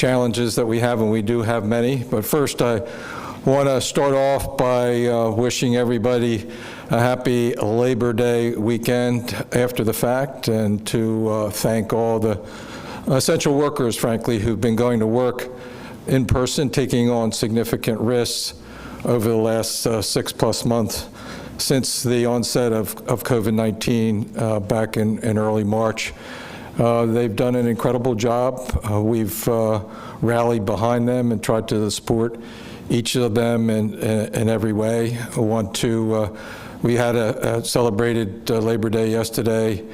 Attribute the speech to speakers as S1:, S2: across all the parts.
S1: challenges that we have, and we do have many. But first, I want to start off by wishing everybody a happy Labor Day weekend after the fact, and to thank all the essential workers, frankly, who've been going to work in person, taking on significant risks over the last 6+ months since the onset of COVID-19 back in early March. They've done an incredible job. We've rallied behind them and tried to support each of them in every way. We had a celebrated Labor Day yesterday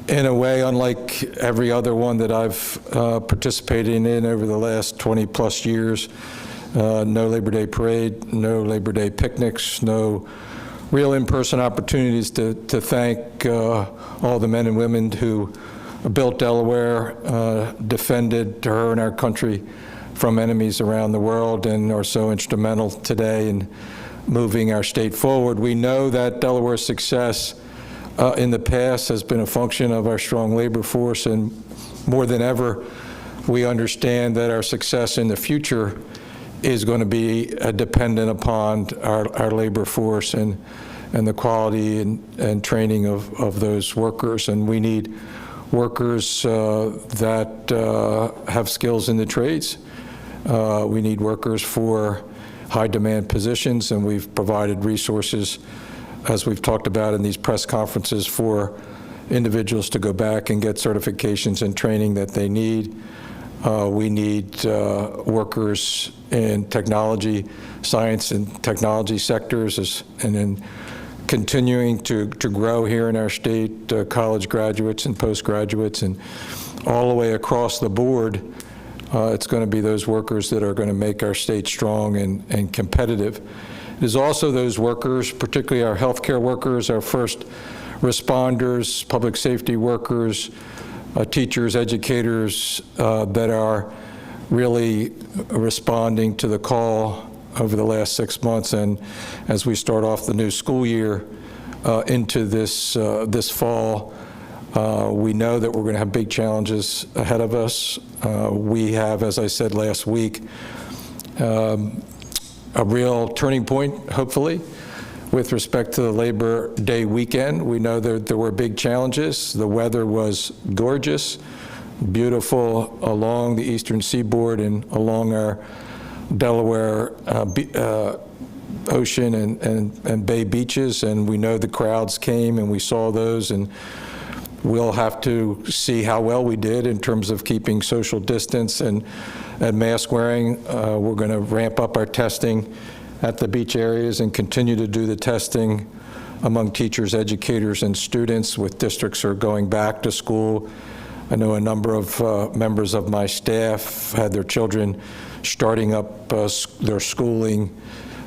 S1: in a way unlike every other one that I've participated in over the last 20+ years. No Labor Day parade, no Labor Day picnics, no real in-person opportunities to thank all the men and women who built Delaware, defended her and our country from enemies around the world, and are so instrumental today in moving our state forward. We know that Delaware's success in the past has been a function of our strong labor force, and more than ever, we understand that our success in the future is going to be dependent upon our labor force and the quality and training of those workers. And we need workers that have skills in the trades. We need workers for high demand positions, and we've provided resources, as we've talked about in these press conferences, for individuals to go back and get certifications and training that they need. We need workers in technology, science and technology sectors, and in continuing to grow here in our state, college graduates and postgraduates, and all the way across the board. It's going to be those workers that are going to make our state strong and competitive. It is also those workers, particularly our healthcare workers, our first responders, public safety workers, teachers, educators, that are really responding to the call over the last 6 months, and as we start off the new school year into this fall. We know that we're going to have big challenges ahead of us. We have, as I said last week, a real turning point, hopefully, with respect to the Labor Day weekend. We know that there were big challenges. The weather was gorgeous, beautiful along the eastern seaboard and along our Delaware ocean and bay beaches, and we know the crowds came and we saw those, and we'll have to see how well we did in terms of keeping social distance and mask wearing. We're going to ramp up our testing at the beach areas and continue to do the testing among teachers, educators, and students, with districts who are going back to school. I know a number of members of my staff had their children starting up their schooling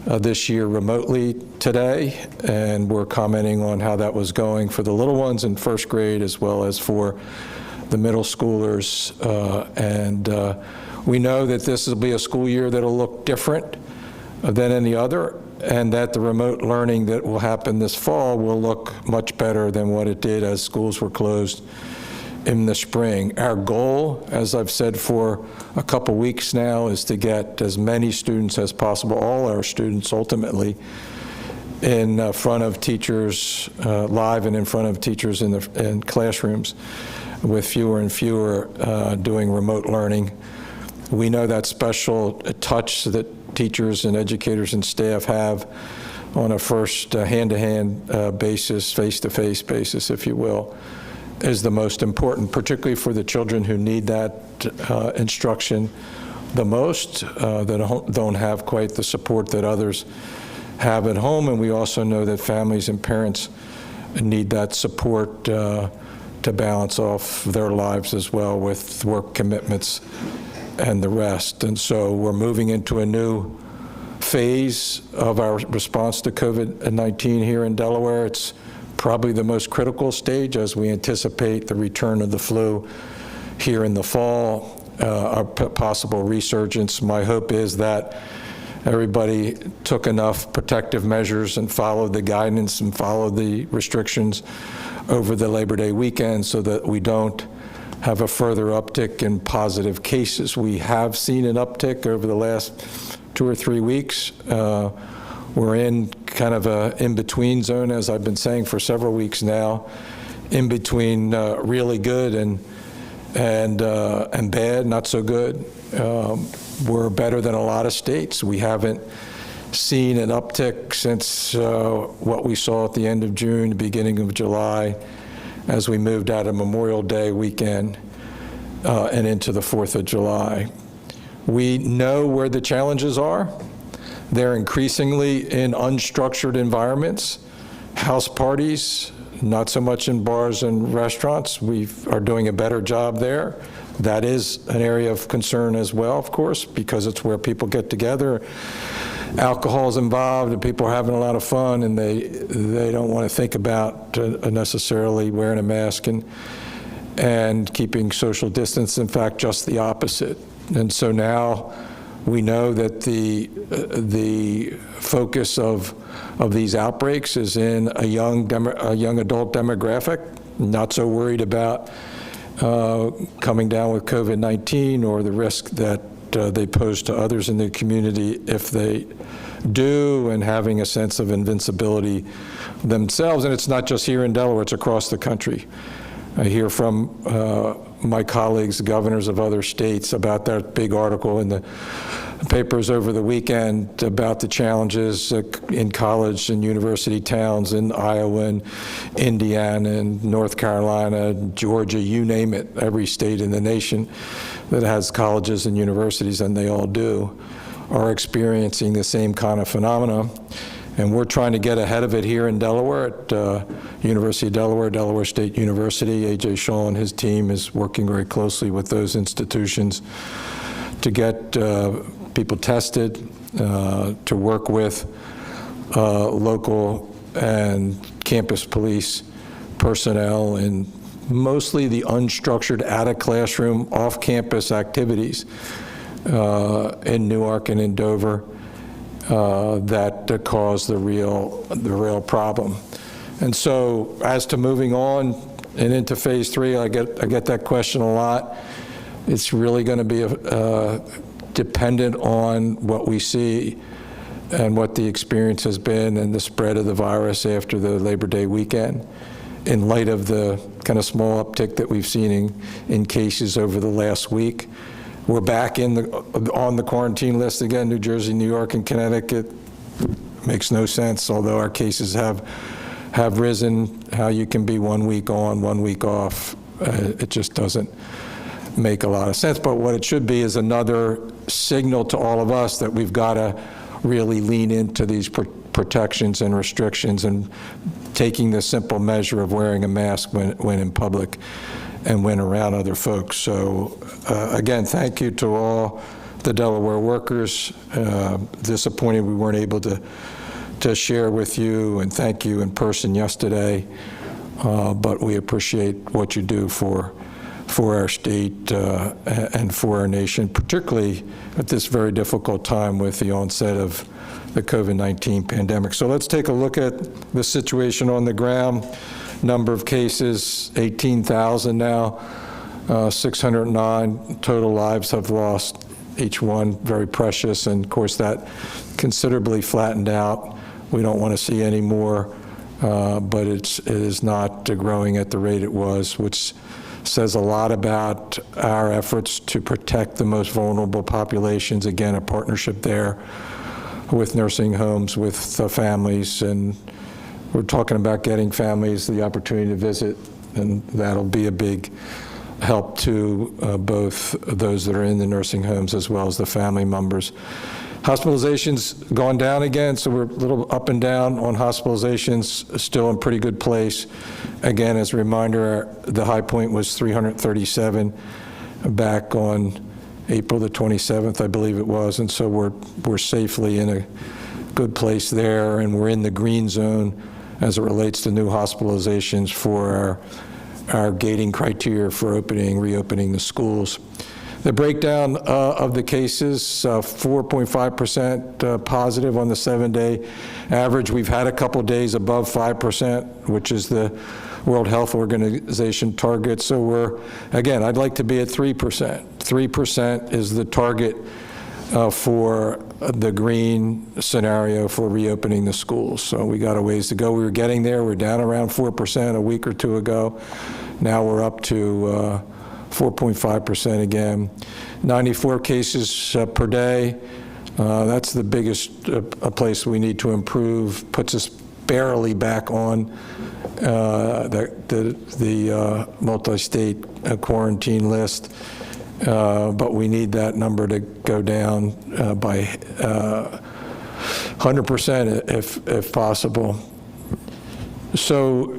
S1: this year remotely today, and we're commenting on how that was going for the little ones in first grade as well as for the middle schoolers. We know that this will be a school year that'll look different than any other, and that the remote learning that will happen this fall will look much better than what it did as schools were closed in the spring. Our goal, as I've said for a couple weeks now, is to get as many students as possible, all our students ultimately, in front of teachers, live and in front of teachers in classrooms, with fewer and fewer doing remote learning. We know that special touch that teachers and educators and staff have on a first hand-to-hand basis, face-to-face basis, if you will, is the most important, particularly for the children who need that instruction the most, that don't have quite the support that others have at home. And we also know that families and parents need that support to balance off their lives as well with work commitments and the rest. And so we're moving into a new phase of our response to COVID-19 here in Delaware. It's probably the most critical stage as we anticipate the return of the flu here in the fall, a possible resurgence. My hope is that everybody took enough protective measures and followed the guidance and followed the restrictions over the Labor Day weekend so that we don't have a further uptick in positive cases. We have seen an uptick over the last 2 or 3 weeks. We're in kind of a in-between zone, as I've been saying for several weeks now, in between really good and bad, not so good. We're better than a lot of states. We haven't seen an uptick since what we saw at the end of June, the beginning of July, as we moved out of Memorial Day weekend and into the 4th of July. We know where the challenges are. They're increasingly in unstructured environments, house parties, not so much in bars and restaurants. We are doing a better job there. That is an area of concern as well, of course, because it's where people get together. Alcohol's involved, and people are having a lot of fun, and they don't want to think about necessarily wearing a mask and keeping social distance. In fact, just the opposite. And so now we know that the focus of these outbreaks is in a young adult demographic, not so worried about coming down with COVID-19 or the risk that they pose to others in the community if they do, and having a sense of invincibility themselves. And it's not just here in Delaware, it's across the country. I hear from my colleagues, governors of other states, about that big article in the papers over the weekend about the challenges in college and university towns in Iowa and Indiana and North Carolina, Georgia, you name it, every state in the nation that has colleges and universities, and they all do, are experiencing the same kind of phenomena. And we're trying to get ahead of it here in Delaware at University of Delaware, Delaware State University. A.J. Schall and his team is working very closely with those institutions to get people tested, to work with local and campus police personnel in mostly the unstructured out-of-classroom, off-campus activities in Newark and in Dover that cause the real problem. And so as to moving on and into phase 3, I get that question a lot. It's really going to be dependent on what we see and what the experience has been and the spread of the virus after the Labor Day weekend, in light of the kind of small uptick that we've seen in cases over the last week. We're back on the quarantine list again, New Jersey, New York, and Connecticut. Makes no sense, although our cases have risen. How you can be 1 week on, 1 week off, it just doesn't make a lot of sense. But what it should be is another signal to all of us that we've got to really lean into these protections and restrictions and taking the simple measure of wearing a mask when in public and when around other folks. So again, thank you to all the Delaware workers. Disappointed we weren't able to share with you and thank you in person yesterday, but we appreciate what you do for our state and for our nation, particularly at this very difficult time with the onset of the COVID-19 pandemic. So let's take a look at the situation on the ground. Number of cases, 18,000 now, 609 total lives have lost, each one very precious, and of course that considerably flattened out. We don't want to see any more, but it is not growing at the rate it was, which says a lot about our efforts to protect the most vulnerable populations. Again, a partnership there with nursing homes, with families, and we're talking about getting families the opportunity to visit, and that'll be a big help to both those that are in the nursing homes as well as the family members. Hospitalizations gone down again, so we're a little up and down on hospitalizations, still in pretty good place. Again, as a reminder, the high point was 337 back on April the 27th, I believe it was, and so we're safely in a good place there, and we're in the green zone as it relates to new hospitalizations for our gating criteria for reopening the schools. The breakdown of the cases, 4.5% positive on the 7-day average. We've had a couple days above 5%, which is the World Health Organization target. So we're, again, I'd like to be at 3%. 3% is the target for the green scenario for reopening the schools. So we got a ways to go. We were getting there. We're down around 4% a week or two ago. Now we're up to 4.5% again. 94 cases per day. That's the biggest place we need to improve. Puts us barely back on the multi-state quarantine list. But we need that number to go down by 100% if possible. So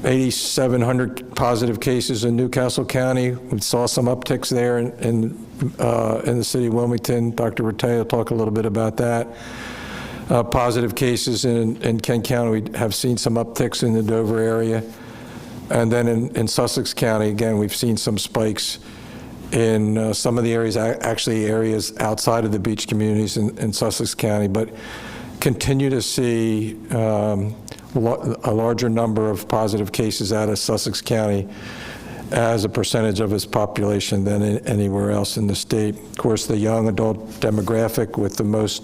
S1: 8,700 positive cases in Newcastle County. We saw some upticks there in the city of Wilmington. Dr. Rattay will talk a little bit about that. Positive cases in Kent County, we have seen some upticks in the Dover area. And then in Sussex County, again, we've seen some spikes in some of the areas, actually areas outside of the beach communities in Sussex County, but continue to see a larger number of positive cases out of Sussex County as a percentage of its population than anywhere else in the state. Of course, the young adult demographic with the most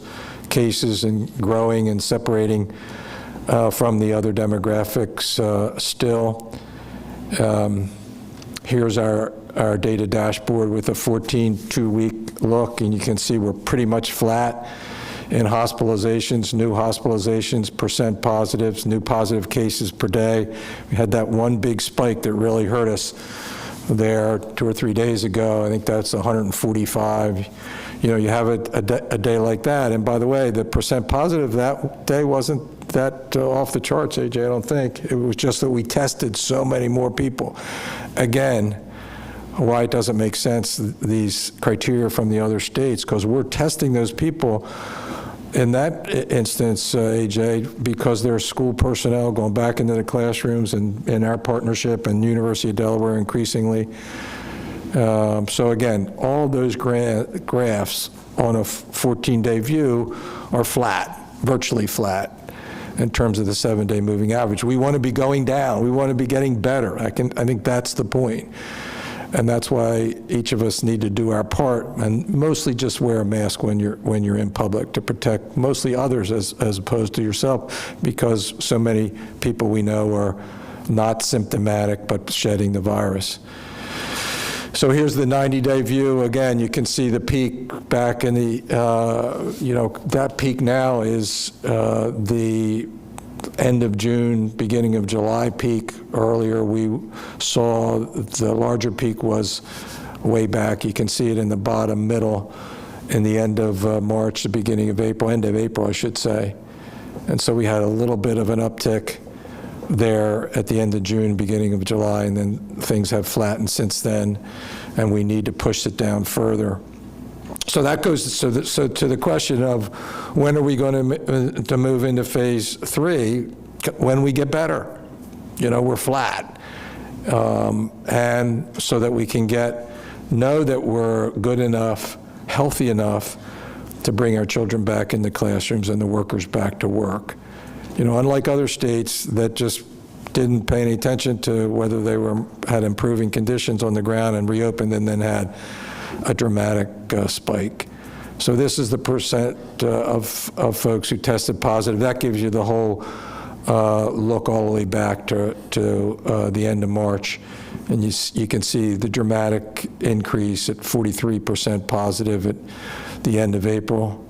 S1: cases and growing and separating from the other demographics still. Here's our data dashboard with a 14-2-week look, and you can see we're pretty much flat in hospitalizations, new hospitalizations, percent positives, new positive cases per day. We had that one big spike that really hurt us there 2 or 3 days ago. I think that's 145. You know, you have a day like that, and by the way, the percent positive that day wasn't that off the charts, AJ, I don't think. It was just that we tested so many more people. Again, why it doesn't make sense, these criteria from the other states, because we're testing those people in that instance, AJ, because there's school personnel going back into the classrooms and in our partnership and University of Delaware increasingly. So again, all those graphs on a 14-day view are flat, virtually flat, in terms of the 7-day moving average. We want to be going down. We want to be getting better. I think that's the point. And that's why each of us need to do our part, and mostly just wear a mask when you're in public to protect mostly others as opposed to yourself, because so many people we know are not symptomatic but shedding the virus. So here's the 90-day view. Again, you can see the peak back in the, that peak now is the end of June, beginning of July peak. Earlier we saw the larger peak was way back. You can see it in the bottom middle in the end of March, the beginning of April, end of April, I should say. And so we had a little bit of an uptick there at the end of June, beginning of July, and then things have flattened since then, and we need to push it down further. So that goes so to the question of when are we going to move into phase 3? When we get better. You know, we're flat. And so that we can know that we're good enough, healthy enough to bring our children back in the classrooms and the workers back to work. You know, unlike other states that just didn't pay any attention to whether they had improving conditions on the ground and reopened and then had a dramatic spike. So this is the percent of folks who tested positive. That gives you the whole look all the way back to the end of March. And you can see the dramatic increase at 43% positive at the end of April.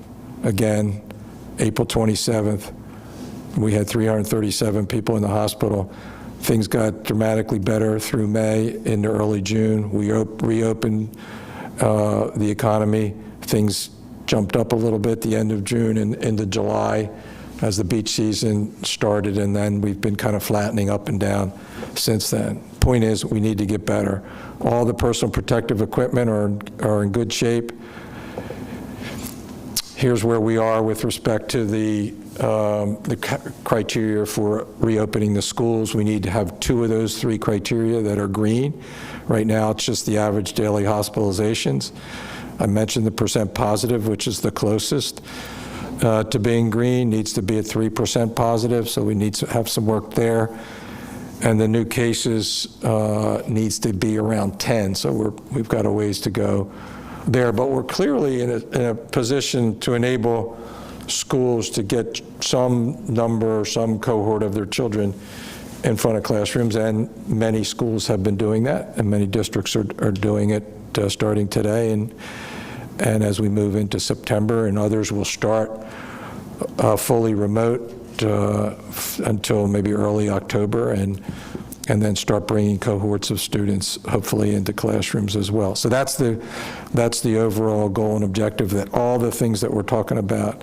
S1: Again, April 27th, we had 337 people in the hospital. Things got dramatically better through May into early June. We reopened the economy. Things jumped up a little bit the end of June and into July as the beach season started, and then we've been kind of flattening up and down since then. Point is, we need to get better. All the personal protective equipment are in good shape. Here's where we are with respect to the criteria for reopening the schools. We need to have 2 of those 3 criteria that are green. Right now, it's just the average daily hospitalizations. I mentioned the percent positive, which is the closest to being green, needs to be at 3% positive, so we need to have some work there. and the new cases needs to be around 10, so we've got a ways to go there. But we're clearly in a position to enable schools to get some number, some cohort of their children in front of classrooms, and many schools have been doing that, and many districts are doing it starting today, and as we move into September, and others will start fully remote until maybe early October, and then start bringing cohorts of students hopefully into classrooms as well. So that's the overall goal and objective, that all the things that we're talking about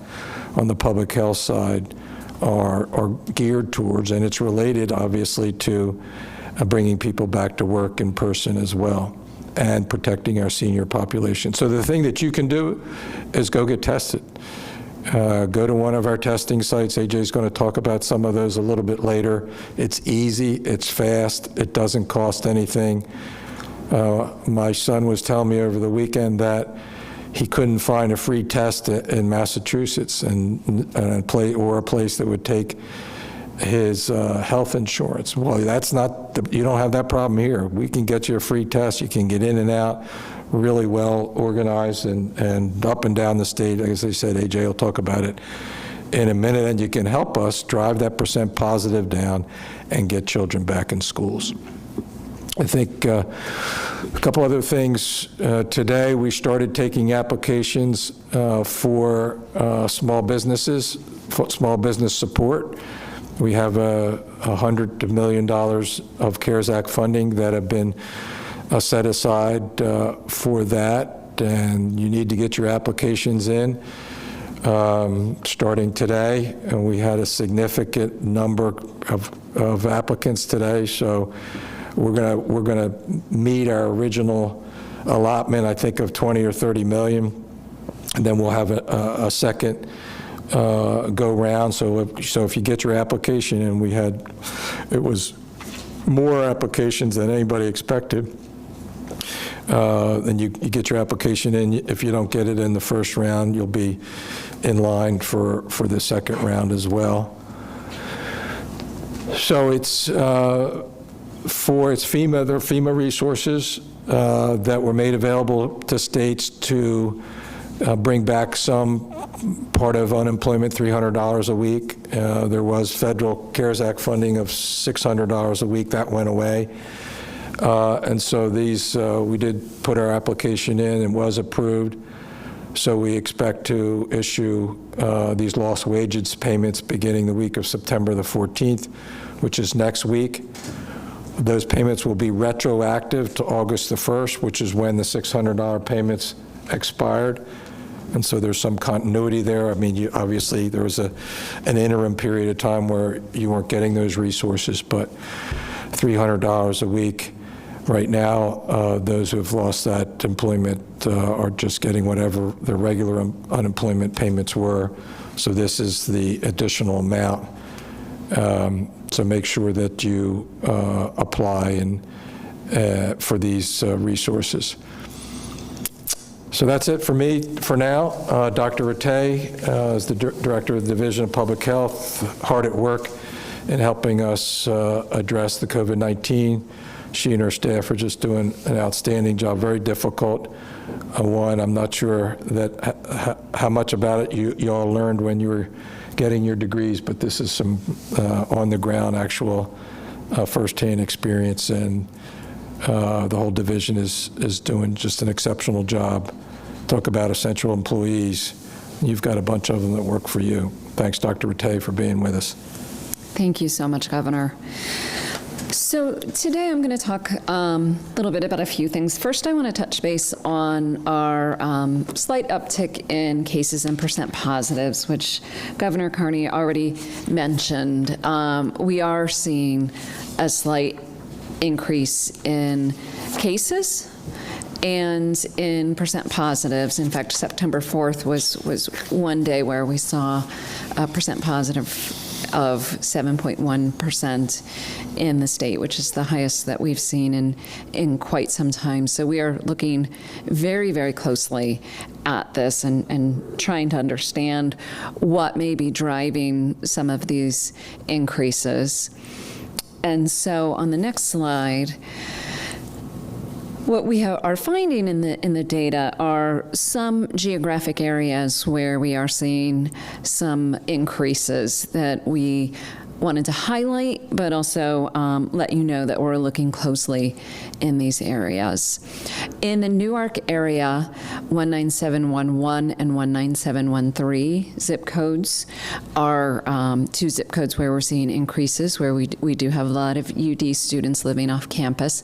S1: on the public health side are geared towards, and it's related obviously to bringing people back to work in person as well, and protecting our senior population. So the thing that you can do is go get tested. Go to one of our testing sites. AJ's going to talk about some of those a little bit later. It's easy, it's fast, it doesn't cost anything. My son was telling me over the weekend that he couldn't find a free test in Massachusetts or a place that would take his health insurance. Well, that's not, you don't have that problem here. We can get you a free test. You can get in and out really well organized and up and down the state. As I said, AJ will talk about it in a minute, and you can help us drive that % positive down and get children back in schools. I think a couple other things. Today we started taking applications for small businesses, for small business support. We have $100 million of CARES Act funding that have been set aside for that, and you need to get your applications in starting today. And we had a significant number of applicants today, so we're gonna meet our original allotment, I think, of 20 or 30 million, and then we'll have a second go round. So if you get your application in, it was more applications than anybody expected. Then you get your application in. If you don't get it in the first round, you'll be in line for the second round as well. So it's FEMA, there are FEMA resources that were made available to states to bring back some part of unemployment, $300 a week. There was federal CARES Act funding of $600 a week. That went away. And so we did put our application in and was approved. So we expect to issue these lost wages payments beginning the week of September the 14th, which is next week. Those payments will be retroactive to August the 1st, which is when the $600 payments expired. And so there's some continuity there. I mean, obviously there was an interim period of time where you weren't getting those resources, but $300 a week. Right now, those who have lost that employment are just getting whatever their regular unemployment payments were. So this is the additional amount. So make sure that you apply for these resources. So that's it for me for now. Dr. Rattay is the Director of the Division of Public Health, hard at work in helping us address the COVID-19. She and her staff are just doing an outstanding job, very difficult one. I'm not sure that how much about it you all learned when you were getting your degrees, but this is some on-the-ground, actual first-hand experience, and the whole division is doing just an exceptional job. Talk about essential employees. You've got a bunch of them that work for you. Thanks, Dr. Rattay, for being with us.
S2: Thank you so much, Governor. So today I'm going to talk a little bit about a few things. First, I want to touch base on our slight uptick in cases and % positives, which Governor Carney already mentioned. We are seeing a slight increase in cases and in % positives. In fact, September 4th was one day where we saw a % positive of 7.1% in the state, which is the highest that we've seen in quite some time. So we are looking very, very closely at this and trying to understand what may be driving some of these increases. And so on the next slide, what we are finding in the data are some geographic areas where we are seeing some increases that we wanted to highlight, but also let you know that we're looking closely in these areas. In the Newark area, 19711 and 19713 zip codes are two zip codes where we're seeing increases, where we do have a lot of UD students living off campus.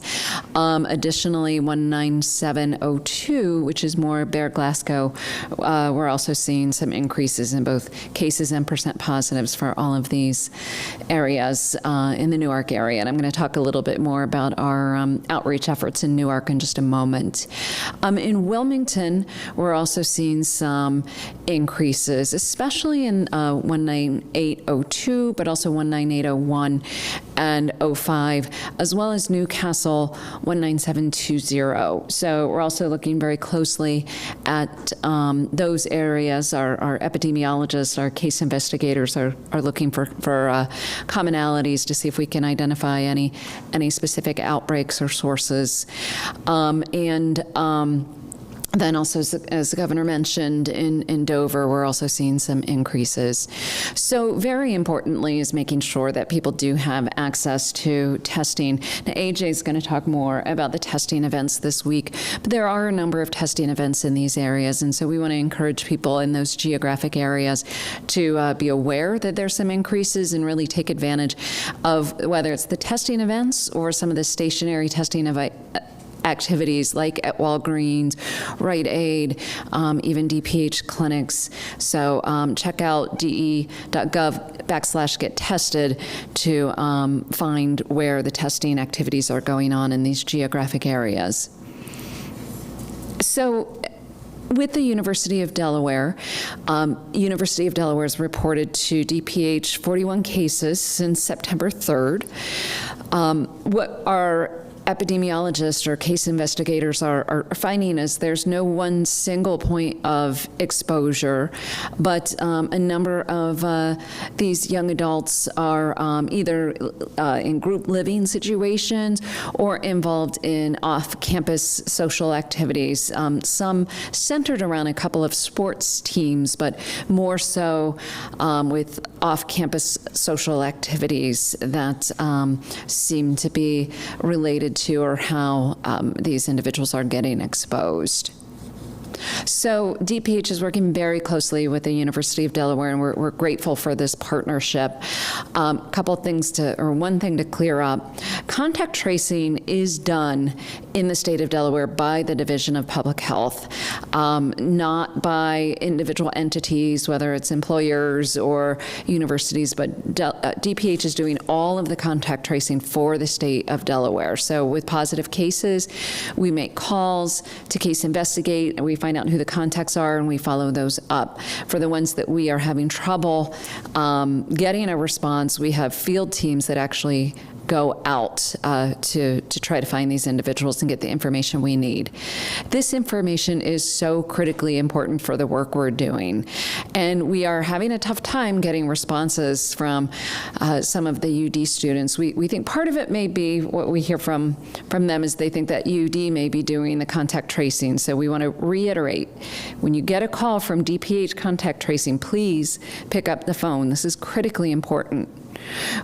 S2: Additionally, 19702, which is more Bear Glasgow, we're also seeing some increases in both cases and percent positives for all of these areas in the Newark area. And I'm going to talk a little bit more about our outreach efforts in Newark in just a moment. In Wilmington, we're also seeing some increases, especially in 19802, but also 19801 and 05, as well as Newcastle 19720. So we're also looking very closely at those areas. Our epidemiologists, our case investigators are looking for commonalities to see if we can identify any specific outbreaks or sources. Then also, as the governor mentioned, in Dover, we're also seeing some increases. So very importantly is making sure that people do have access to testing. Now, AJ is going to talk more about the testing events this week, but there are a number of testing events in these areas, and so we want to encourage people in those geographic areas to be aware that there's some increases and really take advantage of whether it's the testing events or some of the stationary testing activities like at Walgreens, Rite Aid, even DPH clinics. So check out de.gov/get-tested to find where the testing activities are going on in these geographic areas. So with the University of Delaware, University of Delaware has reported to DPH 41 cases since September 3rd. What our epidemiologists or case investigators are finding is there's no one single point of exposure, but a number of these young adults are either in group living situations or involved in off-campus social activities, some centered around a couple of sports teams, but more so with off-campus social activities that seem to be related to or how these individuals are getting exposed. So DPH is working very closely with the University of Delaware, and we're grateful for this partnership. One thing to clear up, contact tracing is done in the state of Delaware by the Division of Public Health, not by individual entities, whether it's employers or universities, but DPH is doing all of the contact tracing for the state of Delaware. So with positive cases, we make calls to case investigate, and we find out who the contacts are, and we follow those up. For the ones that we are having trouble getting a response, we have field teams that actually go out to try to find these individuals and get the information we need. This information is so critically important for the work we're doing. And we are having a tough time getting responses from some of the UD students. We think part of it may be what we hear from them is they think that UD may be doing the contact tracing. So we want to reiterate, when you get a call from DPH contact tracing, please pick up the phone. This is critically important.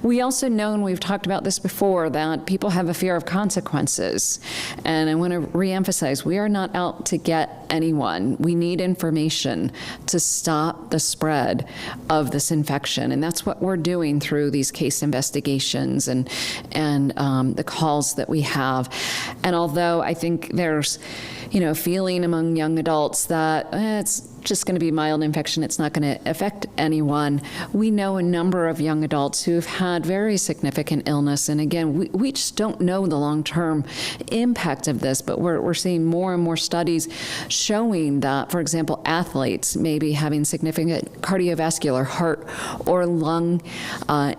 S2: We also know, and we've talked about this before, that people have a fear of consequences. And I want to reemphasize, we are not out to get anyone. We need information to stop the spread of this infection. And that's what we're doing through these case investigations and the calls that we have. And although I think there's, a feeling among young adults that it's just going to be mild infection, it's not going to affect anyone, we know a number of young adults who've had very significant illness. And again, we just don't know the long-term impact of this, but we're seeing more and more studies showing that, for example, athletes may be having significant cardiovascular, heart, or lung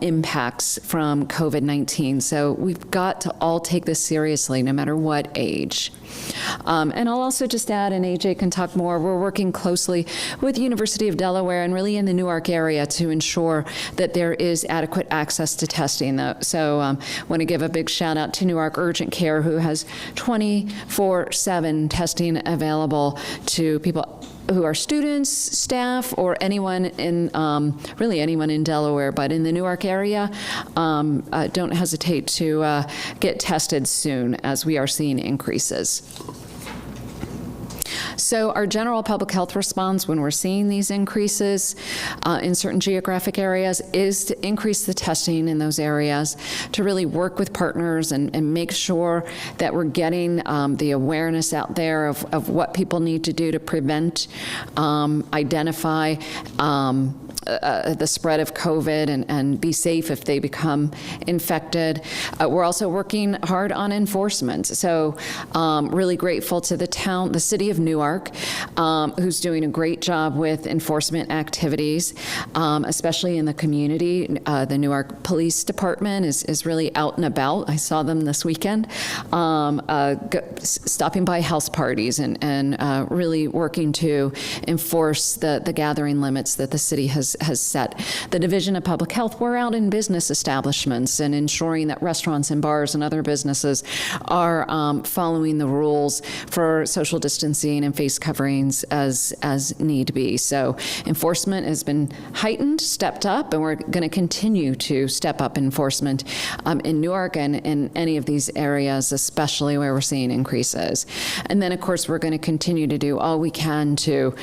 S2: impacts from COVID-19. So we've got to all take this seriously, no matter what age. And I'll also just add, and AJ can talk more, we're working closely with the University of Delaware and really in the Newark area to ensure that there is adequate adequate access to testing. So want to give a big shout out to Newark Urgent Care, who has 24/7 testing available to people who are students, staff, or anyone in, really anyone in Delaware, but in the Newark area, don't hesitate to get tested soon, as we are seeing increases. So our general public health response when we're seeing these increases in certain geographic areas is to increase the testing in those areas, to really work with partners and make sure that we're getting the awareness out there of what people need to do to prevent, identify the spread of COVID and be safe if they become infected. We're also working hard on enforcement. So really grateful to the city of Newark, who's doing a great job with enforcement activities, especially in the community. The Newark Police Department is really out and about. I saw them this weekend, stopping by house parties and really working to enforce the gathering limits that the city has set. The Division of Public Health, we're out in business establishments and ensuring that restaurants and bars and other businesses are following the rules for social distancing and face coverings as need be. So enforcement has been heightened, stepped up, and we're going to continue to step up enforcement in Newark and in any of these areas, especially where we're seeing increases. And then, of course, we're going to continue to do all we can to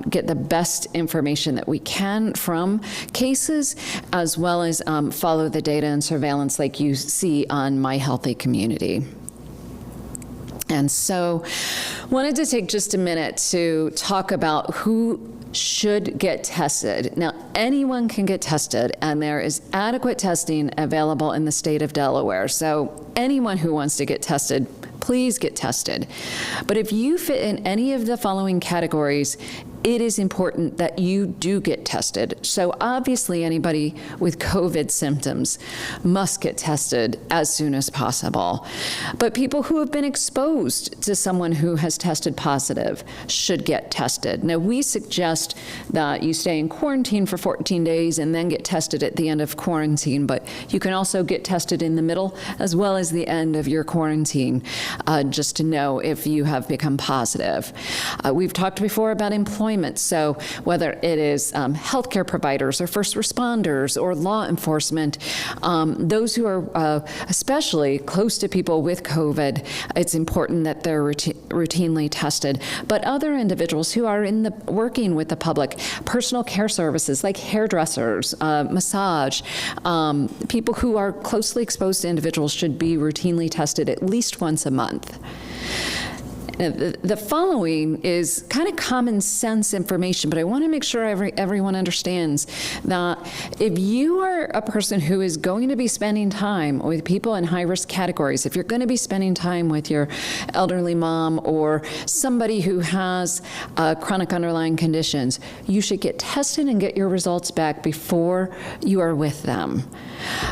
S2: get the best information that we can from cases, as well as follow the data and surveillance like you see on My Healthy Community. And so wanted to take just a minute to talk about who should get tested. Now, anyone can get tested, and there is adequate testing available in the state of Delaware. So anyone who wants to get tested, please get tested. But if you fit in any of the following categories, it is important that you do get tested. So obviously anybody with COVID symptoms must get tested as soon as possible. But people who have been exposed to someone who has tested positive should get tested. Now, we suggest that you stay in quarantine for 14 days and then get tested at the end of quarantine, but you can also get tested in the middle as well as the end of your quarantine, just to know if you have become positive. We've talked before about employment. So whether it is healthcare providers or first responders or law enforcement, those who are especially close to people with COVID, it's important that they're routinely tested. But other individuals who are working with the public, personal care services like hairdressers, massage, people who are closely exposed to individuals should be routinely tested at least once a month. The following is kind of common sense information, but I want to make sure everyone understands that if you are a person who is going to be spending time with people in high-risk categories, if you're going to be spending time with your elderly mom or somebody who has chronic underlying conditions, you should get tested and get your results back before you are with them.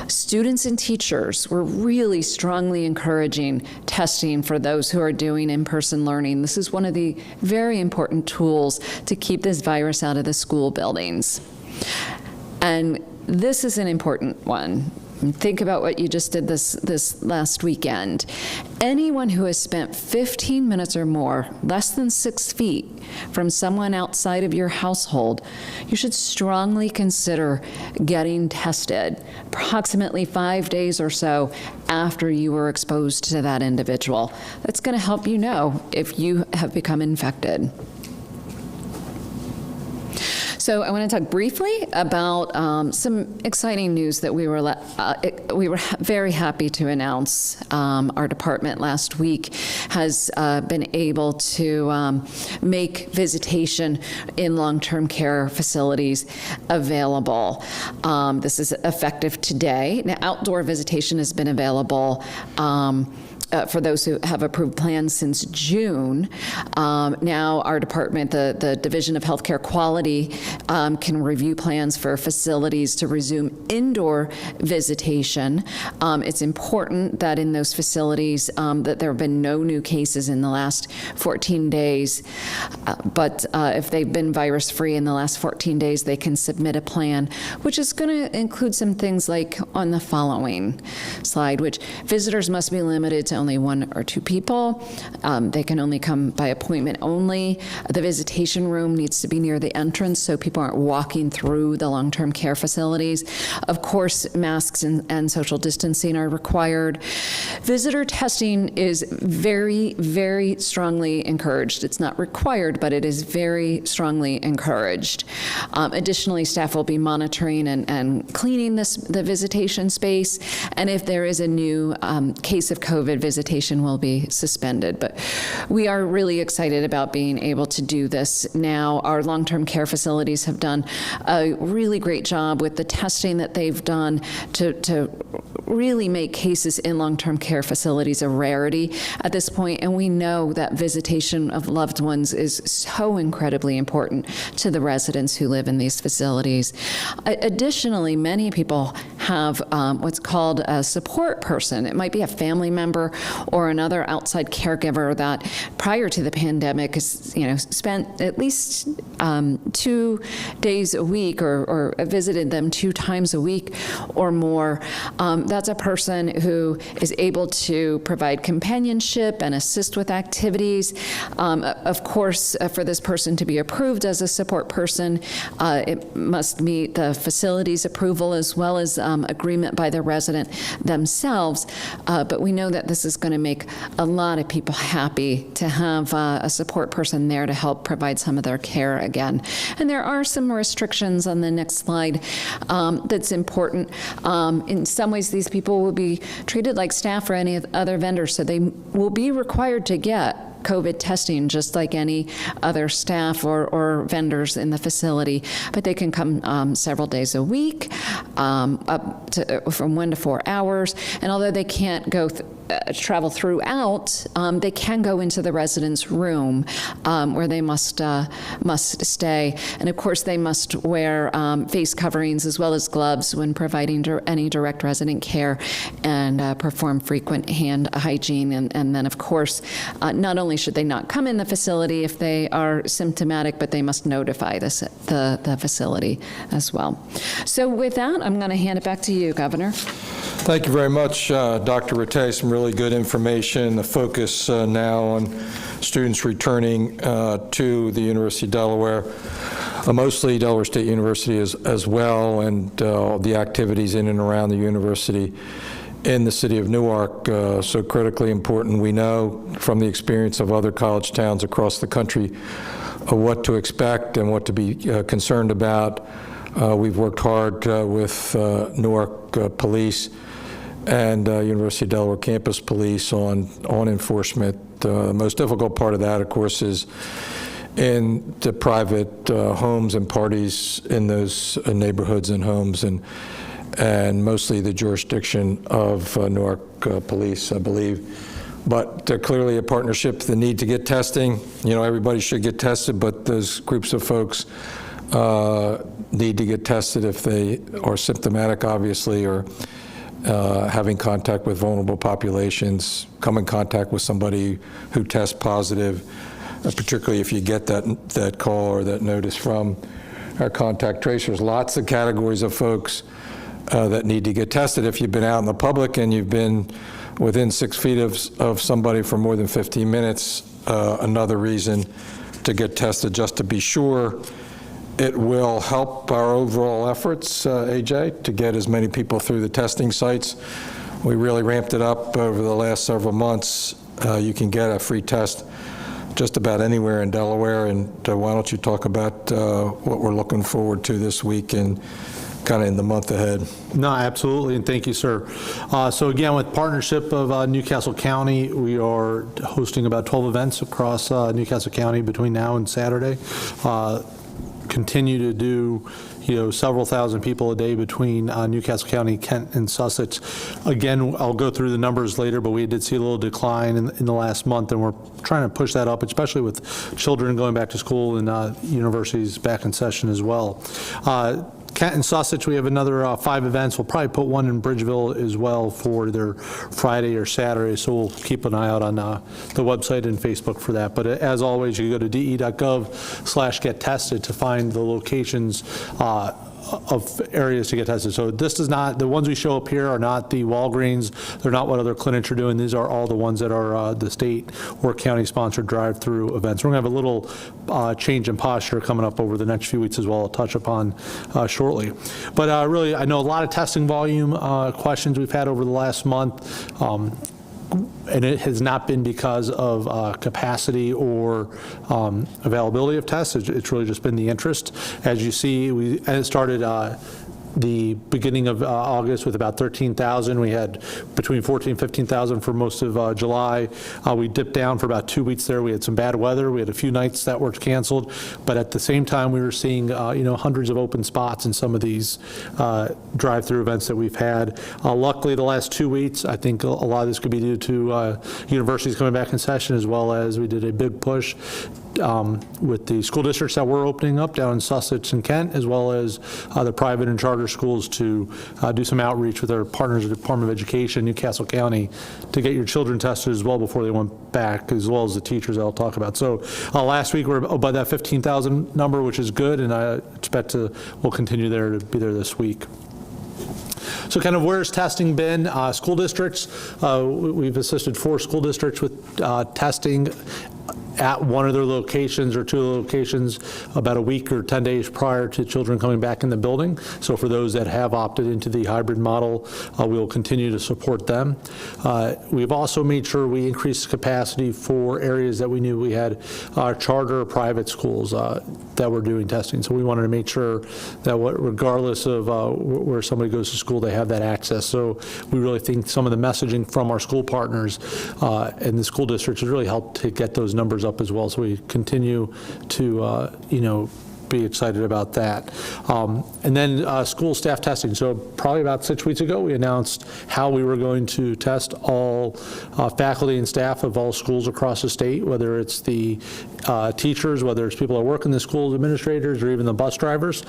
S2: Students and teachers, we're really strongly encouraging testing for those who are doing in-person learning. This is one of the very important tools to keep this virus out of the school buildings. And this is an important one. Think about what you just did this last weekend. Anyone who has spent 15 minutes or more, less than 6 feet from someone outside of your household, you should strongly consider getting tested approximately 5 days or so after you were exposed to that individual. That's going to help you know if you have become infected. So I want to talk briefly about some exciting news that we were very happy to announce. Our department last week has been able to make visitation in long-term care facilities available. This is effective today. Now, outdoor visitation has been available for those who have approved plans since June. Now our department, the Division of Healthcare Quality, can review plans for facilities to resume indoor visitation. It's important that in those facilities that there have been no new cases in the last 14 days, but if they've been virus-free in the last 14 days, they can submit a plan, which is going to include some things like on the following slide, which visitors must be limited to only 1 or 2 people. They can only come by appointment only. The visitation room needs to be near the entrance so people aren't walking through the long-term care facilities. Of course, masks and social distancing are required. Visitor testing is very, very strongly encouraged. It's not required, but it is very strongly encouraged. Additionally, staff will be monitoring and cleaning the visitation space, and if there is a new case of COVID, visitation will be suspended. But we are really excited about being able to do this now. Our long-term care facilities have done a really great job with the testing that they've done to really make cases in long-term care facilities a rarity at this point, and we know that visitation of loved ones is so incredibly important to the residents who live in these facilities. Additionally, many people have what's called a support person. It might be a family member or another outside caregiver that prior to the pandemic has, spent at least 2 days a week or visited them 2 times a week or more. That's a person who is able to provide companionship and assist with activities. Of course, for this person to be approved as a support person, it must meet the facility's approval as well as agreement by the resident themselves. But we know that this is going to make a lot of people happy to have a support person there to help provide some of their care again. And there are some restrictions on the next slide that's important. In some ways, these people will be treated like staff or any other vendors, so they will be required to get COVID testing just like any other staff or vendors in the facility, but they can come several days a week, up to from 1 to 4 hours. And although they can't go travel throughout, they can go into the resident's room where they must stay. And of course, they must wear face coverings as well as gloves when providing any direct resident care, and perform frequent hand hygiene. And then, of course, not only should they not come in the facility if they are symptomatic, but they must notify the facility as well. So with that, I'm going to hand it back to you, Governor.
S1: Thank you very much, Dr. Rattay. Some really good information. The focus now on students returning to the University of Delaware, mostly Delaware State University as well, and the activities in and around the university in the city of Newark, so critically important. We know from the experience of other college towns across the country what to expect and what to be concerned about. We've worked hard with Newark Police and University of Delaware Campus Police on enforcement. The most difficult part of that, of course, is in the private homes and parties in those neighborhoods and homes, and mostly the jurisdiction of Newark Police, I believe. But clearly a partnership, the need to get testing. Everybody should get tested, but those groups of folks need to get tested if they are symptomatic, obviously, or having contact with vulnerable populations, come in contact with somebody who tests positive, particularly if you get that call or that notice from our contact tracers. Lots of categories of folks that need to get tested. If you've been out in the public and you've been within 6 feet of somebody for more than 15 minutes, another reason to get tested, just to be sure. It will help our overall efforts, AJ, to get as many people through the testing sites. We really ramped it up over the last several months. You can get a free test just about anywhere in Delaware, and why don't you talk about what we're looking forward to this week and kind of in the month ahead.
S3: No, absolutely, and thank you, sir. So again, with partnership of Newcastle County, we are hosting about 12 events across Newcastle County between now and Saturday. continue to do, several thousand people a day between Newcastle County, Kent, and Sussex. Again, I'll go through the numbers later, but we did see a little decline in the last month, and we're trying to push that up, especially with children going back to school and universities back in session as well. Kent and Sussex, we have another 5 events. We'll probably put one in Bridgeville as well for either Friday or Saturday, so we'll keep an eye out on the website and Facebook for that. But as always, you go to de.gov/get-tested to find the locations of areas to get tested. So this is not, the ones we show up here are not the Walgreens, they're not what other clinics are doing. These are all the ones that are the state or county sponsored drive-through events. We're gonna have a little change in posture coming up over the next few weeks as well, I'll touch upon shortly. But really, I know a lot of testing volume questions we've had over the last month. And it has not been because of capacity or availability of tests. It's really just been the interest. As you see, we started the beginning of August with about 13,000. We had between 14,000 and 15,000 for most of July. We dipped down for about 2 weeks there. We had some bad weather. We had a few nights that were canceled, but at the same time, we were seeing hundreds of open spots in some of these drive-through events that we've had. Luckily, the last 2 weeks, I think a lot of this could be due to universities coming back in session, as well as we did a big push with the school districts that were opening up down in Sussex and Kent, as well as the private and charter schools to do some outreach with our partners at the Department of Education, Newcastle County, to get your children tested as well before they went back, as well as the teachers I'll talk about. So last week we're above that 15,000 number, which is good, and I expect we'll continue to be there this week. So kind of where's testing been? School districts, we've assisted 4 school districts with testing at one of their locations or 2 locations about a week or 10 days prior to children coming back in the building. So for those that have opted into the hybrid model, we will continue to support them. We've also made sure we increased capacity for areas that we knew we had charter or private schools that were doing testing. So we wanted to make sure that regardless of where somebody goes to school, they have that access. So we really think some of the messaging from our school partners and the school districts has really helped to get those numbers up as well. So we continue to, be excited about that. And then school staff testing. So probably about 6 weeks ago, we announced how we were going to test all faculty and staff of all schools across the state, whether it's the teachers, whether it's people that work in the schools, administrators, or even the bus drivers.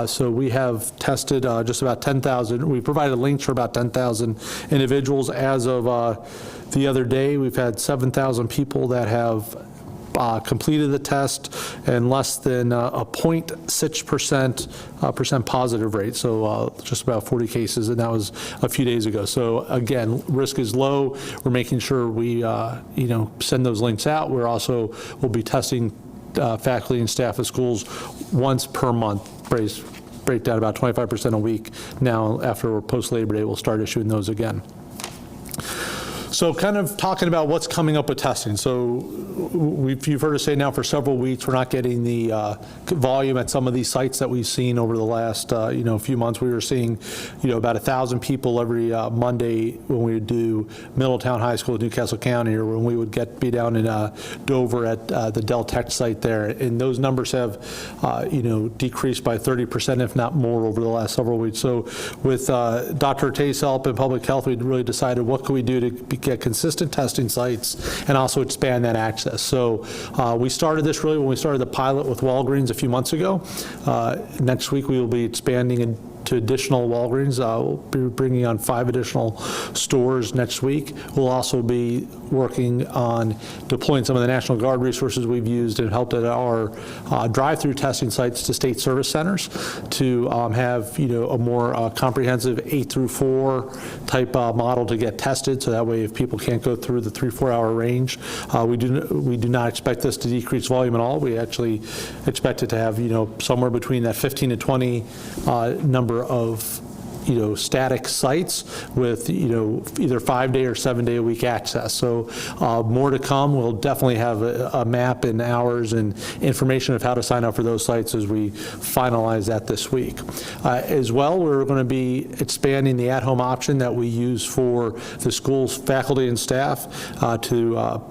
S3: So we have tested just about 10,000. We provided links for about 10,000 individuals. As of the other day, we've had 7,000 people that have completed the test, and less than a 0.6% positive rate, so just about 40 cases, and that was a few days ago. So again, risk is low. We're making sure we send those links out. We're also will be testing faculty and staff at schools once per month. Break down about 25% a week. Now, after post-Labor Day, we'll start issuing those again. So kind of talking about what's coming up with testing. So you've heard us say now for several weeks, we're not getting the volume at some of these sites that we've seen over the last few months. We were seeing about 1,000 people every Monday when we would do Middletown High School at Newcastle County, or when we would be down in Dover at the Dell Tech site there. And those numbers have decreased by 30%, if not more, over the last several weeks. So with Dr. Rattay's help in public health, we really decided what can we do to get consistent testing sites and also expand that access. So we started this really when we started the pilot with Walgreens a few months ago. Next week we will be expanding to additional Walgreens. We'll be bringing on 5 additional stores next week. We'll also be working on deploying some of the National Guard resources we've used and helped at our drive-through testing sites to state service centers to have a more comprehensive 8 through 4 type model to get tested. So that way, if people can't go through the 3-4 hour range, we do not expect this to decrease volume at all. We actually expect it to have somewhere between that 15 to 20 number of static sites with either 5-day or 7-day a week access. So more to come. We'll definitely have a map and hours and information of how to sign up for those sites as we finalize that this week. As well, we're going to be expanding the at-home option that we use for the school's faculty and staff to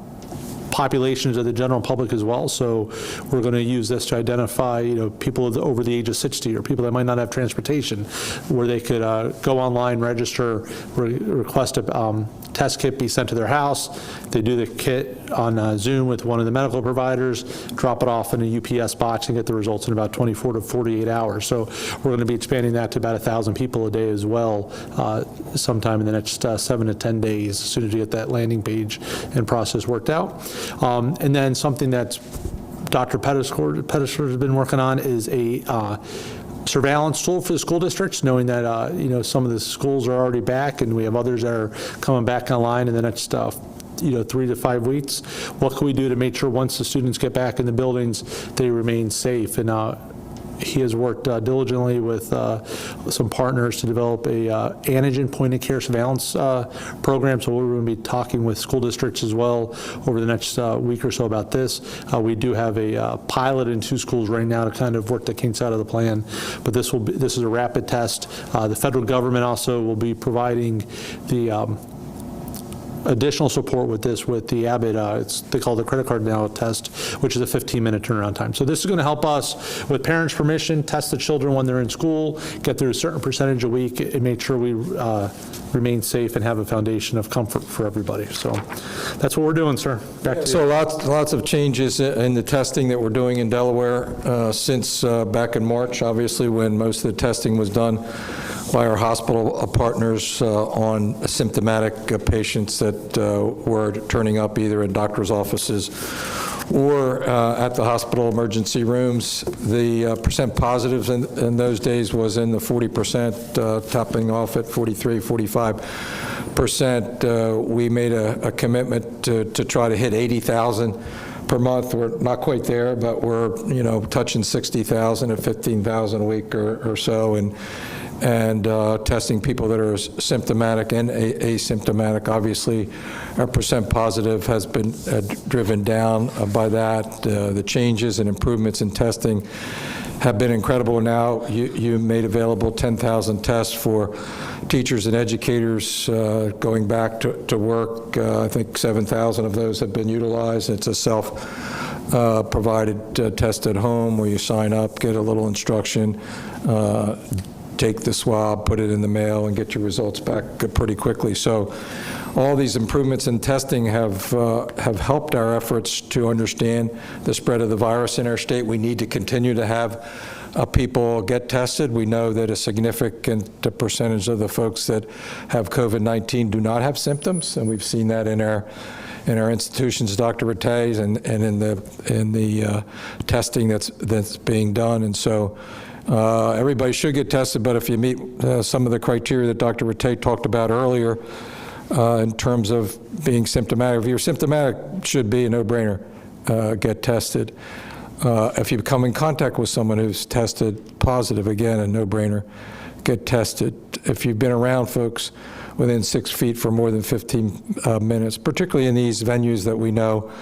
S3: populations of the general public as well. So we're going to use this to identify, people over the age of 60 or people that might not have transportation, where they could go online, register, request a test kit be sent to their house. They do the kit on Zoom with one of the medical providers, drop it off in a UPS box, and get the results in about 24 to 48 hours. So we're going to be expanding that to about 1,000 people a day as well, sometime in the next 7 to 10 days, as soon as we get that landing page and process worked out. And then something that Dr. Pettisford has been working on is a surveillance tool for the school districts, knowing that some of the schools are already back and we have others that are coming back online in the next 3 to 5 weeks. What can we do to make sure once the students get back in the buildings, they remain safe? And he has worked diligently with some partners to develop a antigen point-of-care surveillance program. So we're going to be talking with school districts as well over the next week or so about this. We do have a pilot in 2 schools right now to kind of work the kinks out of the plan. But this is a rapid test. The federal government also will be providing the additional support with this, with the Abbott, they call it the credit card now test, which is a 15-minute turnaround time. So this is going to help us, with parents' permission, test the children when they're in school, get through a certain percentage a week, and make sure we remain safe and have a foundation of comfort for everybody. So that's what we're doing, sir. Back to you.
S1: So lots of changes in the testing that we're doing in Delaware since back in March, obviously, when most of the testing was done by our hospital partners on symptomatic patients that were turning up either in doctor's offices or at the hospital emergency rooms. The percent positives in those days was in the 40%, topping off at 43, 45%. We made a commitment to try to hit 80,000 per month. We're not quite there, but we're touching 60,000 at 15,000 a week or so, and testing people that are symptomatic and asymptomatic. Obviously, our percent positive has been driven down by that. The changes and improvements in testing have been incredible. Now, you made available 10,000 tests for teachers and educators going back to work. I think 7,000 of those have been utilized. It's a self-provided test at home where you sign up, get a little instruction, take the swab, put it in the mail, and get your results back pretty quickly. So all these improvements in testing have helped our efforts to understand the spread of the virus in our state. We need to continue to have people get tested. We know that a significant percentage of the folks that have COVID-19 do not have symptoms, and we've seen that in our institutions, Dr. Rattay's, and in the testing that's being done. And so everybody should get tested, but if you meet some of the criteria that Dr. Rattay talked about earlier in terms of being symptomatic, if you're symptomatic, it should be a no-brainer, get tested. If you come in contact with someone who's tested positive, again, a no-brainer, get tested. If you've been around folks within 6 feet for more than 15 minutes, particularly in these venues that we know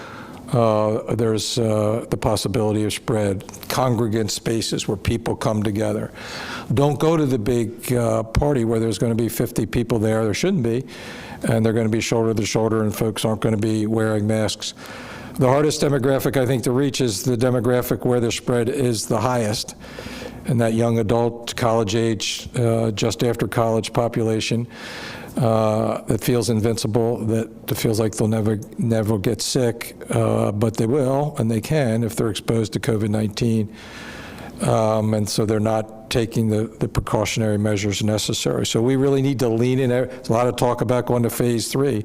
S1: there's the possibility of spread, congregant spaces where people come together. Don't go to the big party where there's going to be 50 people there. There shouldn't be, and they're going to be shoulder to shoulder, and folks aren't going to be wearing masks. The hardest demographic, I think, to reach is the demographic where the spread is the highest, and that young adult, college age, just after college population. That feels invincible, that feels like they'll never get sick, but they will, and they can if they're exposed to COVID-19. And so they're not taking the precautionary measures necessary. So we really need to lean in. There's a lot of talk about going to phase 3.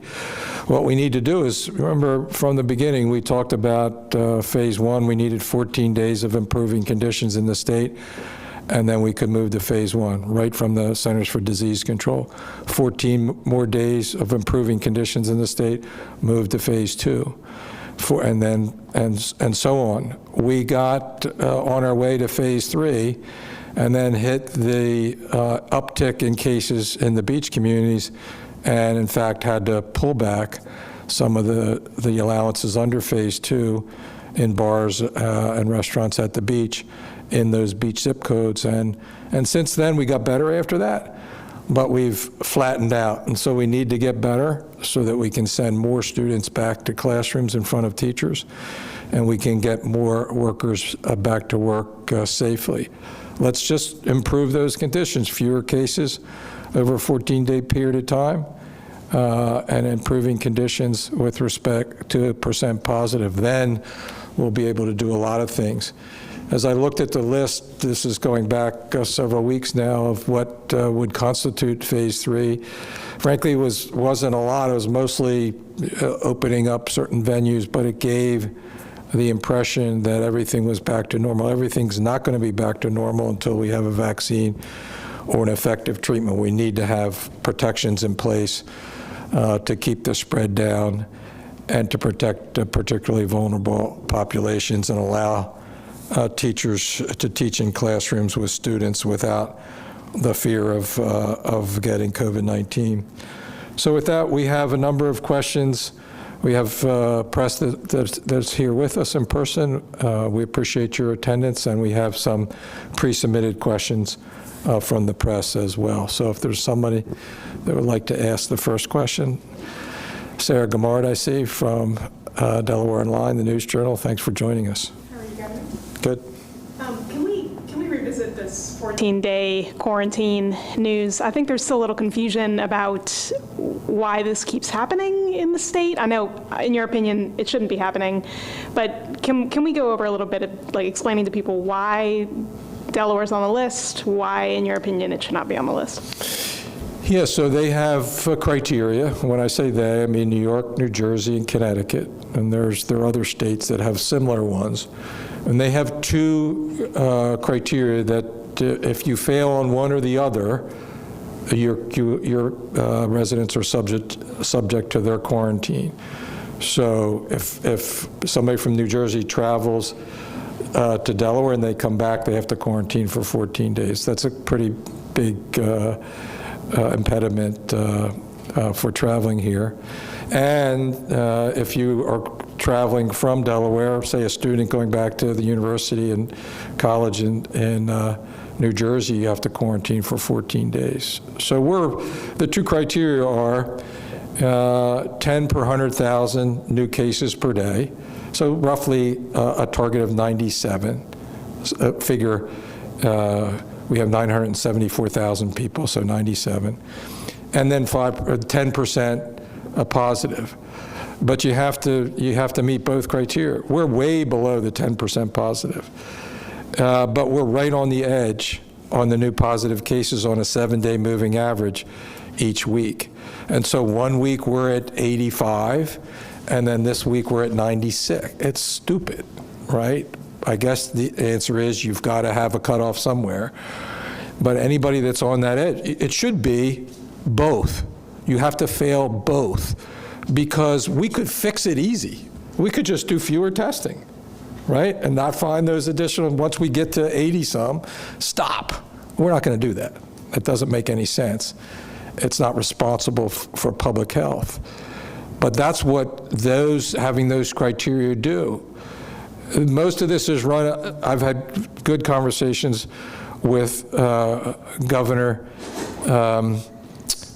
S1: What we need to do is, remember from the beginning, we talked about phase 1, we needed 14 days of improving conditions in the state, and then we could move to phase 1, right from the Centers for Disease Control. 14 more days of improving conditions in the state, move to phase 2, and so on. We got on our way to phase 3, and then hit the uptick in cases in the beach communities, and in fact had to pull back some of the allowances under phase 2 in bars and restaurants at the beach, in those beach zip codes, and since then we got better after that. but we've flattened out. And so we need to get better so that we can send more students back to classrooms in front of teachers, and we can get more workers back to work safely. Let's just improve those conditions, fewer cases over a 14-day period of time, and improving conditions with respect to percent positive. Then we'll be able to do a lot of things. As I looked at the list, this is going back several weeks now, of what would constitute phase 3. Frankly, it wasn't a lot. It was mostly opening up certain venues, but it gave the impression that everything was back to normal. Everything's not going to be back to normal until we have a vaccine or an effective treatment. We need to have protections in place to keep the spread down and to protect particularly vulnerable populations and allow teachers to teach in classrooms with students without the fear of getting COVID-19. So with that, we have a number of questions. We have press that's here with us in person. We appreciate your attendance, and we have some pre-submitted questions from the press as well. So if there's somebody that would like to ask the first question. Sarah Gamard, I see, from Delaware Online, the News Journal. Thanks for joining us.
S4: How are you, Governor?
S1: Good.
S4: Can we revisit this 14-day quarantine news? I think there's still a little confusion about why this keeps happening in the state. I know, in your opinion, it shouldn't be happening, but can we go over a little bit of explaining to people why Delaware's on the list, why, in your opinion, it should not be on the list?
S1: Yeah, so they have criteria. When I say they, I mean New York, New Jersey, and Connecticut. And there are other states that have similar ones. And they have two criteria that if you fail on one or the other, your residents are subject to their quarantine. So if somebody from New Jersey travels to Delaware and they come back, they have to quarantine for 14 days. That's a pretty big impediment for traveling here. And if you are traveling from Delaware, say a student going back to the university and college in New Jersey, you have to quarantine for 14 days. So the two criteria are 10 per 100,000 new cases per day, so roughly a target of 97. Figure we have 974,000 people, so 97. And then 10% positive. But you have to meet both criteria. We're way below the 10% positive. But we're right on the edge on the new positive cases on a 7-day moving average each week. And so 1 week we're at 85, and then this week we're at 96. It's stupid, right? I guess the answer is you've got to have a cutoff somewhere. But anybody that's on that edge, it should be both. You have to fail both, because we could fix it easy. We could just do fewer testing, right? And not find those additional, once we get to 80-some, stop. We're not going to do that. It doesn't make any sense. It's not responsible for public health. But that's what having those criteria do. Most of this is run, I've had good conversations with Governor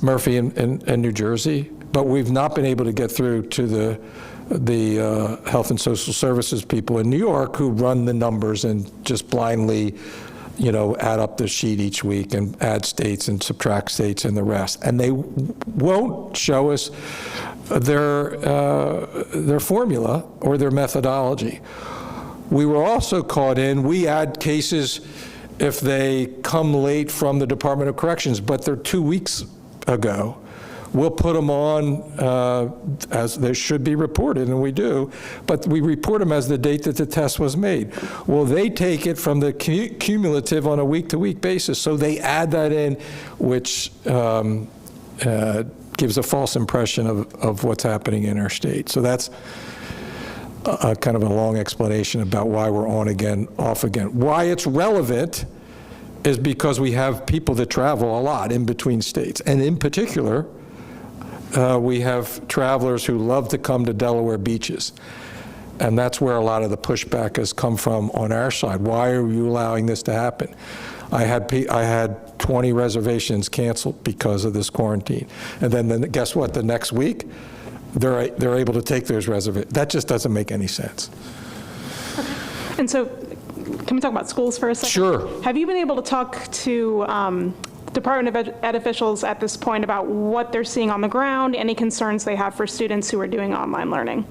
S1: Murphy in New Jersey, but we've not been able to get through to the Health and Social Services people in New York, who run the numbers and just blindly, add up the sheet each week and add states and subtract states and the rest. And they won't show us their formula or their methodology. We were also caught in, we add cases if they come late from the Department of Corrections, but they're 2 weeks ago. We'll put them on as they should be reported, and we do, but we report them as the date that the test was made. Well, they take it from the cumulative on a week-to-week basis, so they add that in, which gives a false impression of what's happening in our state. So that's kind of a long explanation about why we're on again, off again. Why it's relevant is because we have people that travel a lot in between states. And in particular, we have travelers who love to come to Delaware beaches. And that's where a lot of the pushback has come from on our side. Why are you allowing this to happen? I had 20 reservations canceled because of this quarantine. And then guess what? The next week, they're able to take those reservations. That just doesn't make any sense.
S4: And so, can we talk about schools for a second?
S1: Sure.
S4: Have you been able to talk to Department of Ed officials at this point about what they're seeing on the ground, any concerns they have for students who are doing online learning?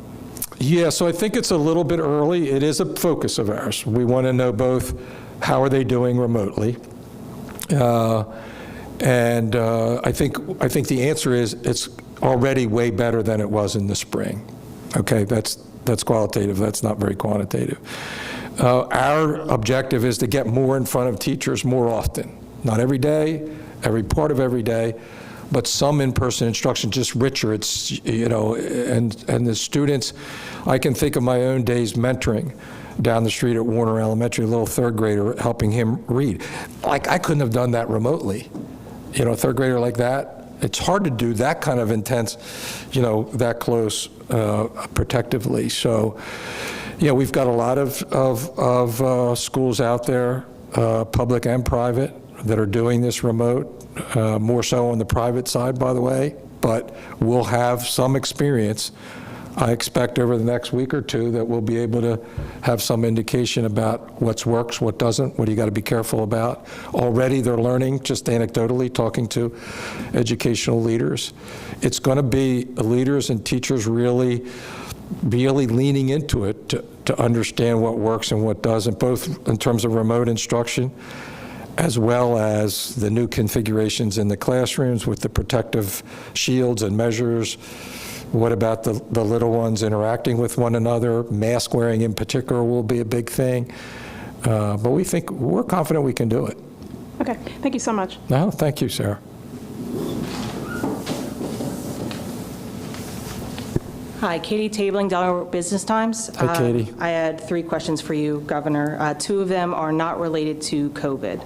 S1: Yeah, so I think it's a little bit early. It is a focus of ours. We want to know both how are they doing remotely, and I think the answer is it's already way better than it was in the spring. Okay, that's qualitative. That's not very quantitative. Our objective is to get more in front of teachers more often. Not every day, every part of every day, but some in-person instruction, just richer. It's, you know, and the students, I can think of my own days mentoring down the street at Warner Elementary, a little third grader, helping him read. Like, I couldn't have done that remotely. You know, a third grader like that, it's hard to do that kind of intense, you know, that close protectively. So, yeah, we've got a lot of schools out there, public and private, that are doing this remote, more so on the private side, by the way, but we'll have some experience. I expect over the next week or two that we'll be able to have some indication about what works, what doesn't, what you got to be careful about. Already they're learning, just anecdotally, talking to educational leaders. It's going to be leaders and teachers really leaning into it to understand what works and what doesn't, both in terms of remote instruction as well as the new configurations in the classrooms with the protective shields and measures. What about the little ones interacting with one another? Mask wearing in particular will be a big thing. But we're confident we can do it.
S4: Okay, thank you so much.
S1: No, thank you, Sarah.
S5: Hi, Katie Tabling, Delaware Business Times.
S1: Hi, Katie.
S5: I had 3 questions for you, Governor. 2 of them are not related to COVID.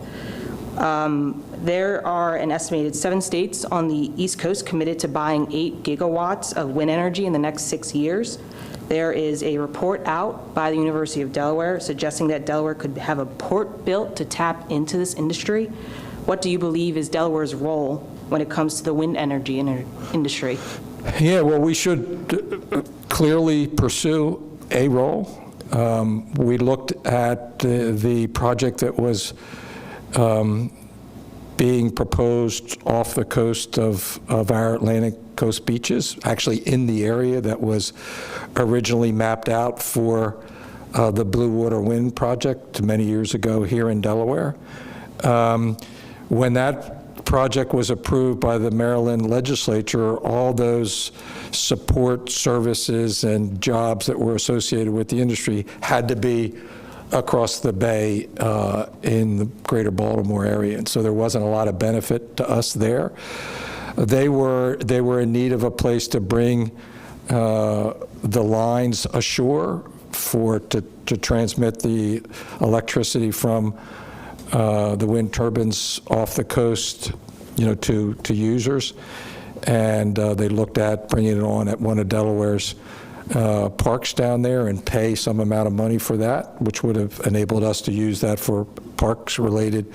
S5: There are an estimated 7 states on the East Coast committed to buying 8 gigawatts of wind energy in the next 6 years. There is a report out by the University of Delaware suggesting that Delaware could have a port built to tap into this industry. What do you believe is Delaware's role when it comes to the wind energy industry?
S1: Yeah, well, we should clearly pursue a role. We looked at the project that was being proposed off the coast of our Atlantic coast beaches, actually in the area that was originally mapped out for the Blue Water Wind project many years ago here in Delaware. When that project was approved by the Maryland legislature, all those support services and jobs that were associated with the industry had to be across the bay in the greater Baltimore area. And so there wasn't a lot of benefit to us there. They were in need of a place to bring the lines ashore to transmit the electricity from the wind turbines off the coast, you know, to users. And they looked at bringing it on at one of Delaware's parks down there and pay some amount of money for that, which would have enabled us to use that for parks-related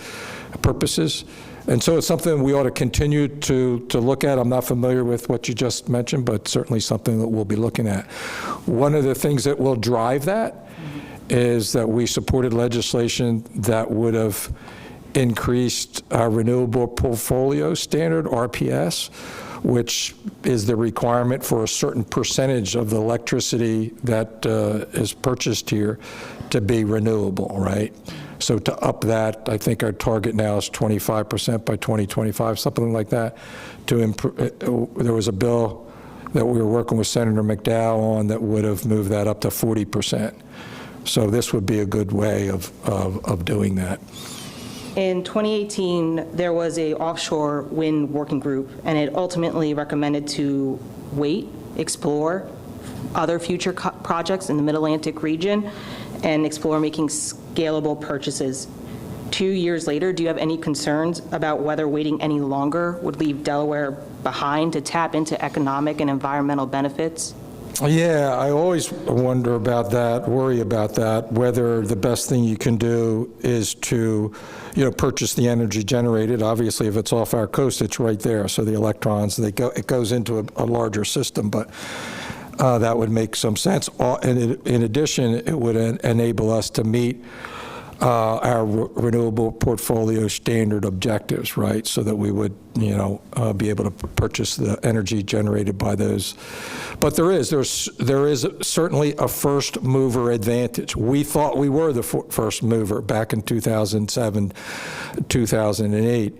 S1: purposes. And so it's something we ought to continue to look at. I'm not familiar with what you just mentioned, but certainly something that we'll be looking at. One of the things that will drive that is that we supported legislation that would have increased our renewable portfolio standard, RPS, which is the requirement for a certain percentage of the electricity that is purchased here to be renewable, right? So to up that, I think our target now is 25% by 2025, something like that. There was a bill that we were working with Senator McDowell on that would have moved that up to 40%. So this would be a good way of doing that.
S5: In 2018, there was a offshore wind working group, and it ultimately recommended to wait, explore other future projects in the Mid-Atlantic region, and explore making scalable purchases. 2 years later, do you have any concerns about whether waiting any longer would leave Delaware behind to tap into economic and environmental benefits?
S1: Yeah, I always wonder about that, worry about that, whether the best thing you can do is to, purchase the energy generated. Obviously, if it's off our coast, it's right there. So the electrons, it goes into a larger system, but that would make some sense. And in addition, it would enable us to meet our renewable portfolio standard objectives, right? So that we would, be able to purchase the energy generated by those. But there is certainly a first mover advantage. We thought we were the first mover back in 2007, 2008,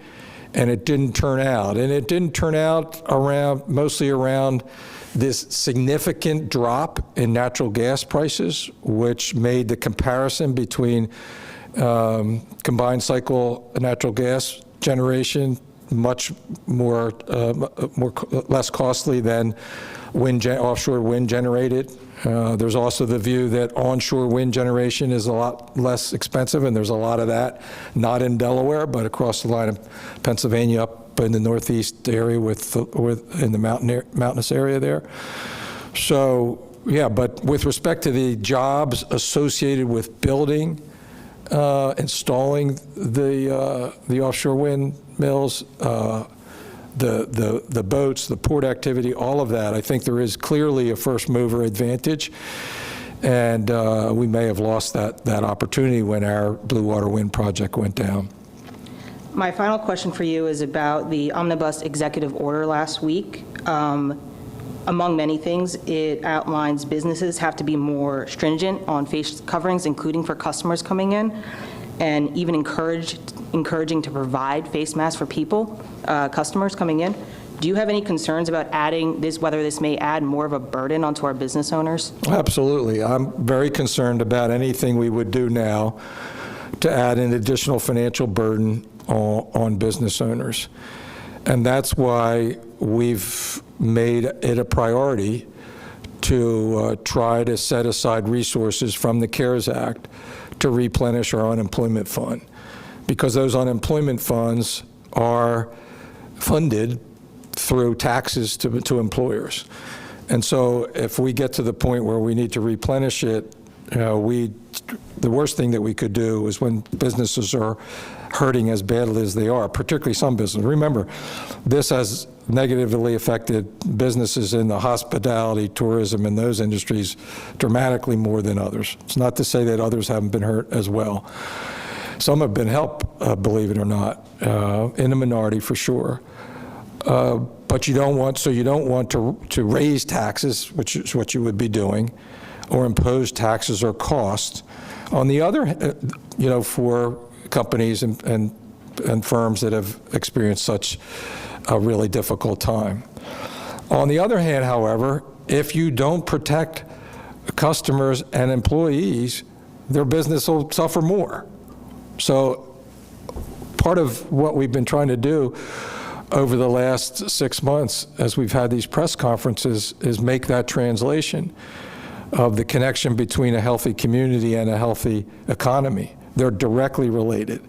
S1: and it didn't turn out. And it didn't turn out mostly around this significant drop in natural gas prices, which made the comparison between combined cycle natural gas generation much less costly than offshore wind generated. There's also the view that onshore wind generation is a lot less expensive, and there's a lot of that, not in Delaware, but across the line of Pennsylvania up in the northeast area in the mountainous area there. So, yeah, but with respect to the jobs associated with building, installing the offshore wind mills, the boats, the port activity, all of that, I think there is clearly a first mover advantage, and we may have lost that opportunity when our Blue Water Wind project went down.
S5: My final question for you is about the omnibus executive order last week. Among many things, it outlines businesses have to be more stringent on face coverings, including for customers coming in, and even encouraging to provide face masks for people, customers coming in. Do you have any concerns about adding this, whether this may add more of a burden onto our business owners?
S1: Absolutely. I'm very concerned about anything we would do now to add an additional financial burden on business owners. And that's why we've made it a priority to try to set aside resources from the CARES Act to replenish our unemployment fund, because those unemployment funds are funded through taxes to employers. And so if we get to the point where we need to replenish it, the worst thing that we could do is when businesses are hurting as badly as they are, particularly some businesses. Remember, this has negatively affected businesses in the hospitality, tourism, and those industries dramatically more than others. It's not to say that others haven't been hurt as well. Some have been helped, believe it or not, in a minority for sure. But you don't want to raise taxes, which is what you would be doing, or impose taxes or costs. On the other, for companies and firms that have experienced such a really difficult time. On the other hand, however, if you don't protect customers and employees, their business will suffer more. So part of what we've been trying to do over the last 6 months as we've had these press conferences is make that translation of the connection between a healthy community and a healthy economy. They're directly related.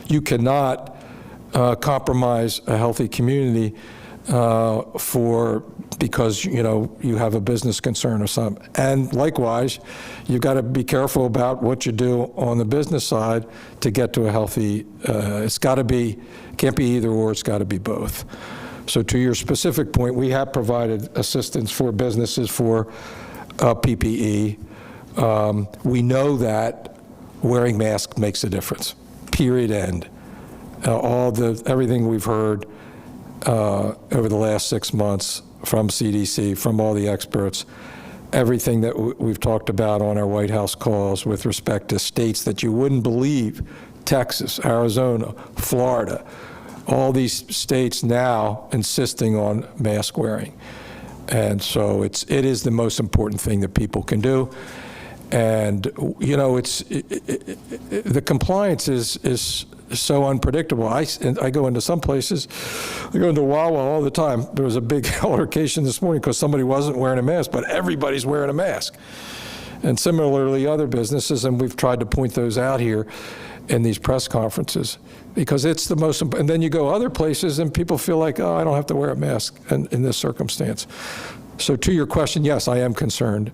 S1: You cannot compromise a healthy community because you have a business concern or something. And likewise, you've got to be careful about what you do on the business side to get to a healthy. Can't be either or. It's got to be both. So to your specific point, we have provided assistance for businesses for PPE. We know that wearing masks makes a difference. Period. End. Everything we've heard over the last 6 months from CDC, from all the experts, everything that we've talked about on our White House calls with respect to states that you wouldn't believe, Texas, Arizona, Florida, all these states now insisting on mask wearing. And so it is the most important thing that people can do. And, the compliance is so unpredictable. I go into some places, I go into Wawa all the time. There was a big altercation this morning because somebody wasn't wearing a mask, but everybody's wearing a mask. And similarly, other businesses, and we've tried to point those out here in these press conferences, because it's the most important. And then you go other places and people feel like, oh, I don't have to wear a mask in this circumstance. So to your question, yes, I am concerned.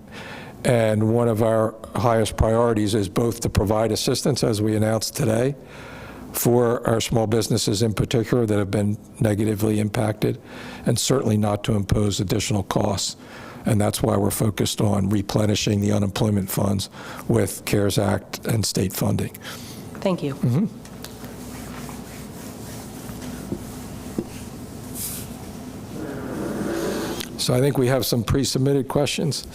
S1: And one of our highest priorities is both to provide assistance, as we announced today, for our small businesses in particular that have been negatively impacted, and certainly not to impose additional costs. And that's why we're focused on replenishing the unemployment funds with CARES Act and state funding.
S5: Thank you.
S1: So I think we have some pre-submitted questions.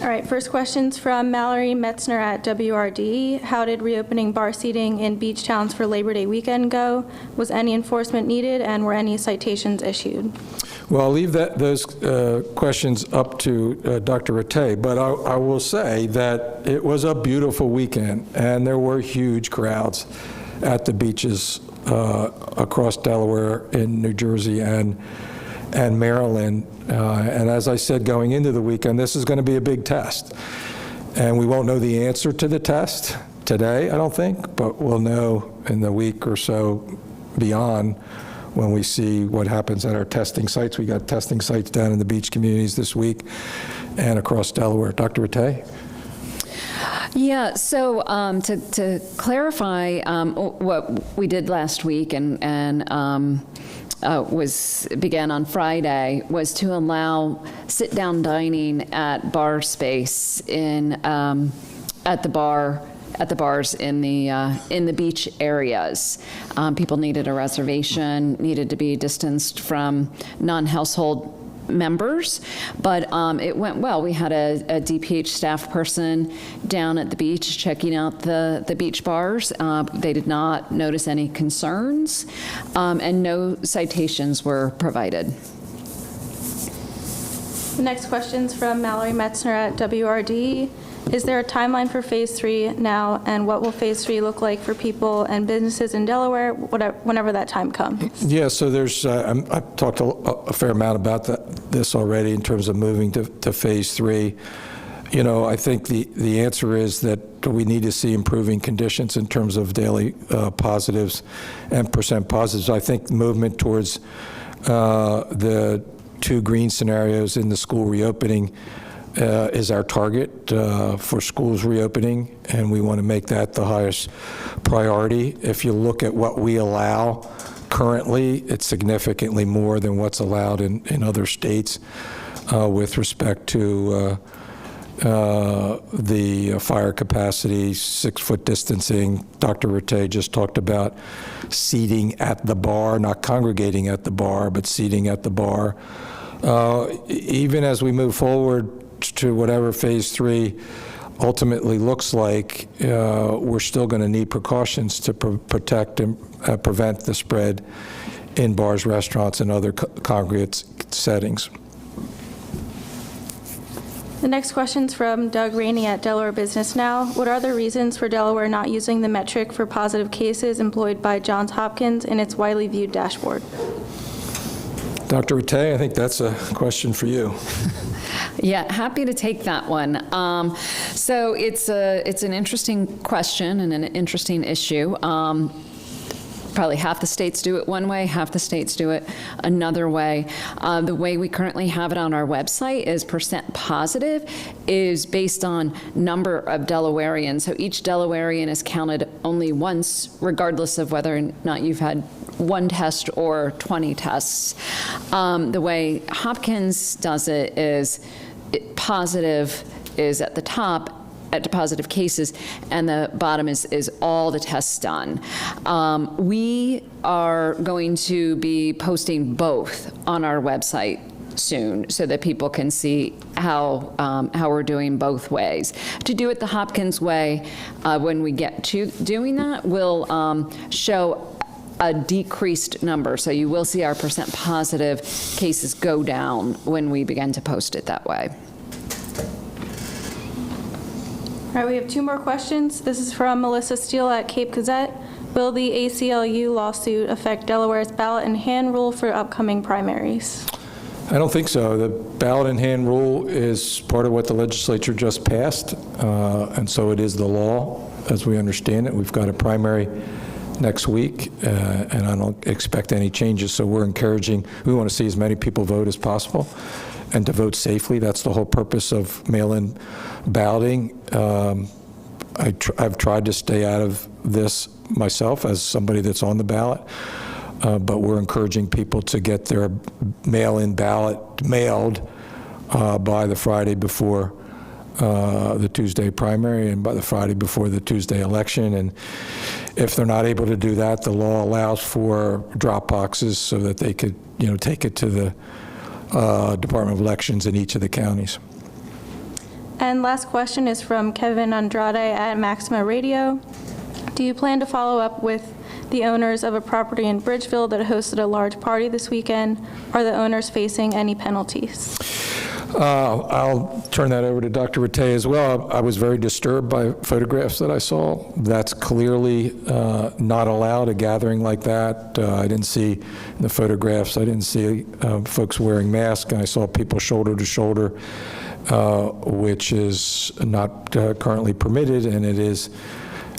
S6: All right, first question's from Mallory Metzner at WRD. How did reopening bar seating in beach towns for Labor Day weekend go? Was any enforcement needed, and were any citations issued?
S1: Well, I'll leave those questions up to Dr. Rattay, but I will say that it was a beautiful weekend, and there were huge crowds at the beaches across Delaware, in New Jersey, and Maryland. And as I said going into the weekend, this is going to be a big test. And we won't know the answer to the test today, I don't think, but we'll know in the week or so beyond when we see what happens at our testing sites. We got testing sites down in the beach communities this week and across Delaware. Dr. Rattay?
S2: Yeah, so to clarify what we did last week and began on Friday was to allow sit-down dining at bar space at the bars in the beach areas. People needed a reservation, needed to be distanced from non-household members, but it went well. We had a DPH staff person down at the beach checking out the beach bars. They did not notice any concerns, and no citations were provided.
S6: The next question's from Mallory Metzner at WRD. Is there a timeline for Phase 3 now, and what will Phase 3 look like for people and businesses in Delaware whenever that time comes?
S1: Yeah, so there's, I've talked a fair amount about this already in terms of moving to Phase 3. You know, I think the answer is that we need to see improving conditions in terms of daily positives and percent positives. I think movement towards the 2 green scenarios in the school reopening is our target for schools reopening, and we want to make that the highest priority. If you look at what we allow currently, it's significantly more than what's allowed in other states with respect to the fire capacity, 6-foot distancing. Dr. Rattay just talked about seating at the bar, not congregating at the bar, but seating at the bar. Even as we move forward to whatever Phase 3 ultimately looks like, we're still going to need precautions to protect and prevent the spread in bars, restaurants, and other congregate settings.
S6: The next question's from Doug Rainey at Delaware Business Now. What are the reasons for Delaware not using the metric for positive cases employed by Johns Hopkins in its widely viewed dashboard?
S1: Dr. Rattay, I think that's a question for you.
S2: Yeah, happy to take that one. So it's an interesting question and an interesting issue. Probably half the states do it one way, half the states do it another way. The way we currently have it on our website is percent positive is based on number of Delawareans. So each Delawarean is counted only once, regardless of whether or not you've had 1 test or 20 tests. The way Hopkins does it is positive is at the top, at positive cases, and the bottom is all the tests done. We are going to be posting both on our website soon so that people can see how we're doing both ways. To do it the Hopkins way, when we get to doing that, we'll show a decreased number. So you will see our percent positive cases go down when we begin to post it that way.
S6: All right, we have 2 more questions. This is from Melissa Steele at Cape Gazette. Will the ACLU lawsuit affect Delaware's ballot and hand rule for upcoming primaries?
S1: I don't think so. The ballot in hand rule is part of what the legislature just passed, and so it is the law as we understand it. We've got a primary next week, and I don't expect any changes. So we want to see as many people vote as possible and to vote safely. That's the whole purpose of mail-in balloting. I've tried to stay out of this myself as somebody that's on the ballot, but we're encouraging people to get their mail-in ballot mailed by the Friday before the Tuesday primary and by the Friday before the Tuesday election. And if they're not able to do that, the law allows for drop boxes so that they could, take it to the Department of Elections in each of the counties.
S6: And last question is from Kevin Andrade at Maxima Radio. Do you plan to follow up with the owners of a property in Bridgeville that hosted a large party this weekend? Are the owners facing any penalties?
S1: I'll turn that over to Dr. Rattay as well. I was very disturbed by photographs that I saw. That's clearly not allowed, a gathering like that. I didn't see in the photographs, I didn't see folks wearing masks, and I saw people shoulder to shoulder, which is not currently permitted, and it is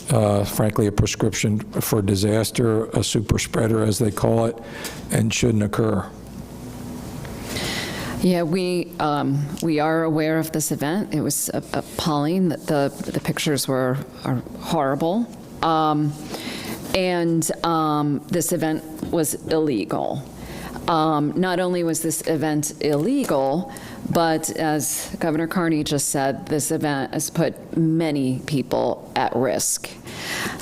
S1: frankly a prescription for disaster, a super spreader as they call it, and shouldn't occur.
S2: Yeah, we are aware of this event. It was appalling. The pictures are horrible. And this event was illegal. Not only was this event illegal, but as Governor Carney just said, this event has put many people at risk.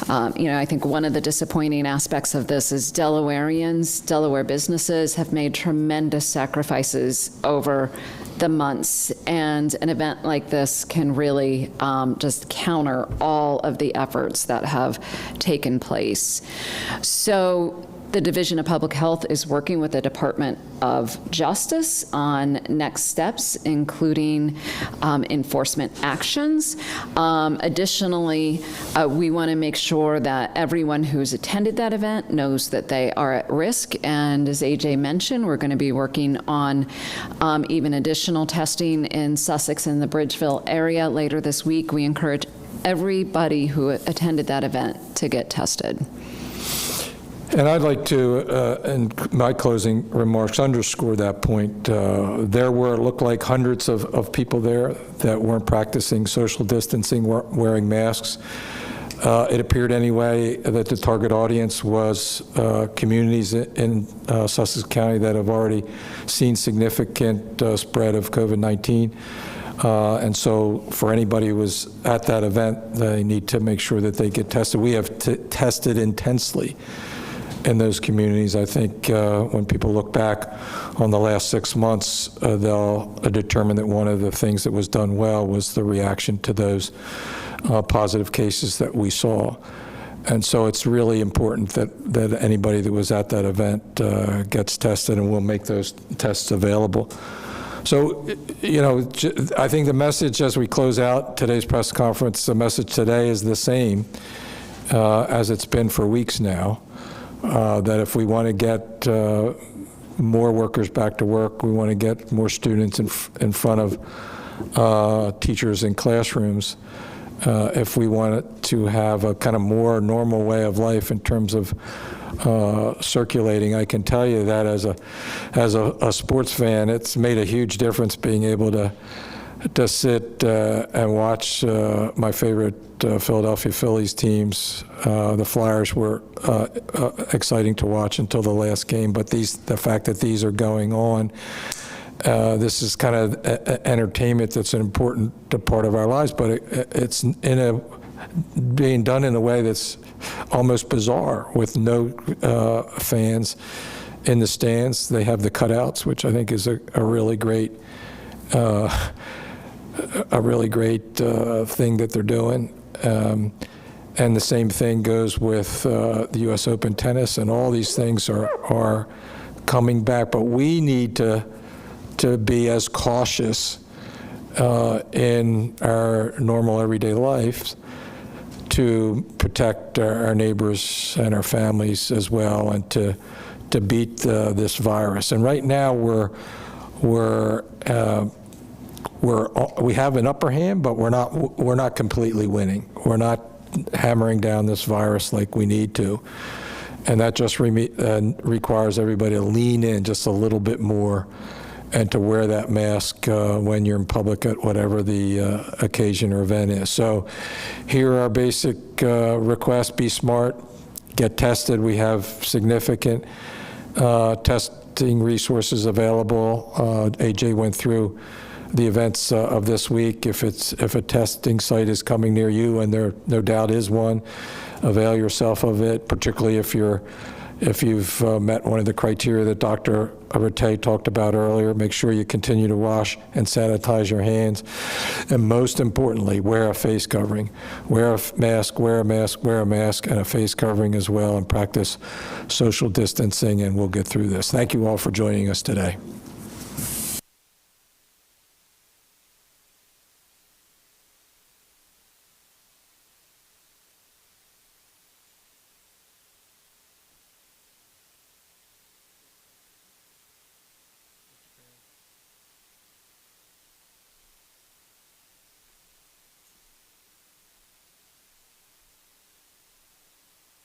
S2: I think one of the disappointing aspects of this is Delaware businesses have made tremendous sacrifices over the months, and an event like this can really just counter all of the efforts that have taken place. So the Division of Public Health is working with the Department of Justice on next steps, including enforcement actions. Additionally, we want to make sure that everyone who's attended that event knows that they are at risk. And as AJ mentioned, we're going to be working on even additional testing in Sussex and the Bridgeville area later this week. We encourage everybody who attended that event to get tested.
S1: And I'd like to, in my closing remarks, underscore that point. There looked like hundreds of people there that weren't practicing social distancing, weren't wearing masks. It appeared anyway that the target audience was communities in Sussex County that have already seen significant spread of COVID-19. And so for anybody who was at that event, they need to make sure that they get tested. We have tested intensely in those communities. I think when people look back on the last 6 months, they'll determine that one of the things that was done well was the reaction to those positive cases that we saw. And so it's really important that anybody that was at that event gets tested, and we'll make those tests available. So, I think the message as we close out today's press conference, the message today is the same as it's been for weeks now. That if we want to get more workers back to work, we want to get more students in front of teachers in classrooms, if we want to have a kind of more normal way of life in terms of circulating, I can tell you that as a sports fan, it's made a huge difference being able to sit and watch my favorite Philadelphia Phillies teams. The Flyers were exciting to watch until the last game, but the fact that these are going on, this is kind of entertainment that's an important part of our lives, but it's being done in a way that's almost bizarre, with no fans in the stands. They have the cutouts, which I think is a really great thing that they're doing. And the same thing goes with the U.S. Open tennis, and all these things are coming back. But we need to be as cautious in our normal everyday life to protect our neighbors and our families as well, and to beat this virus. And right now we have an upper hand, but we're not completely winning. We're not hammering down this virus like we need to. And that just requires everybody to lean in just a little bit more and to wear that mask when you're in public at whatever the occasion or event is. So here are our basic requests. Be smart, get tested. We have significant testing resources available. AJ went through the events of this week. If a testing site is coming near you, and there no doubt is one, avail yourself of it, particularly if you've met one of the criteria that Dr. Rattay talked about earlier. Make sure you continue to wash and sanitize your hands. And most importantly, wear a face covering. Wear a mask, wear a mask, wear a mask, and a face covering as well, and practice social distancing, and we'll get through this. Thank you all for joining us today.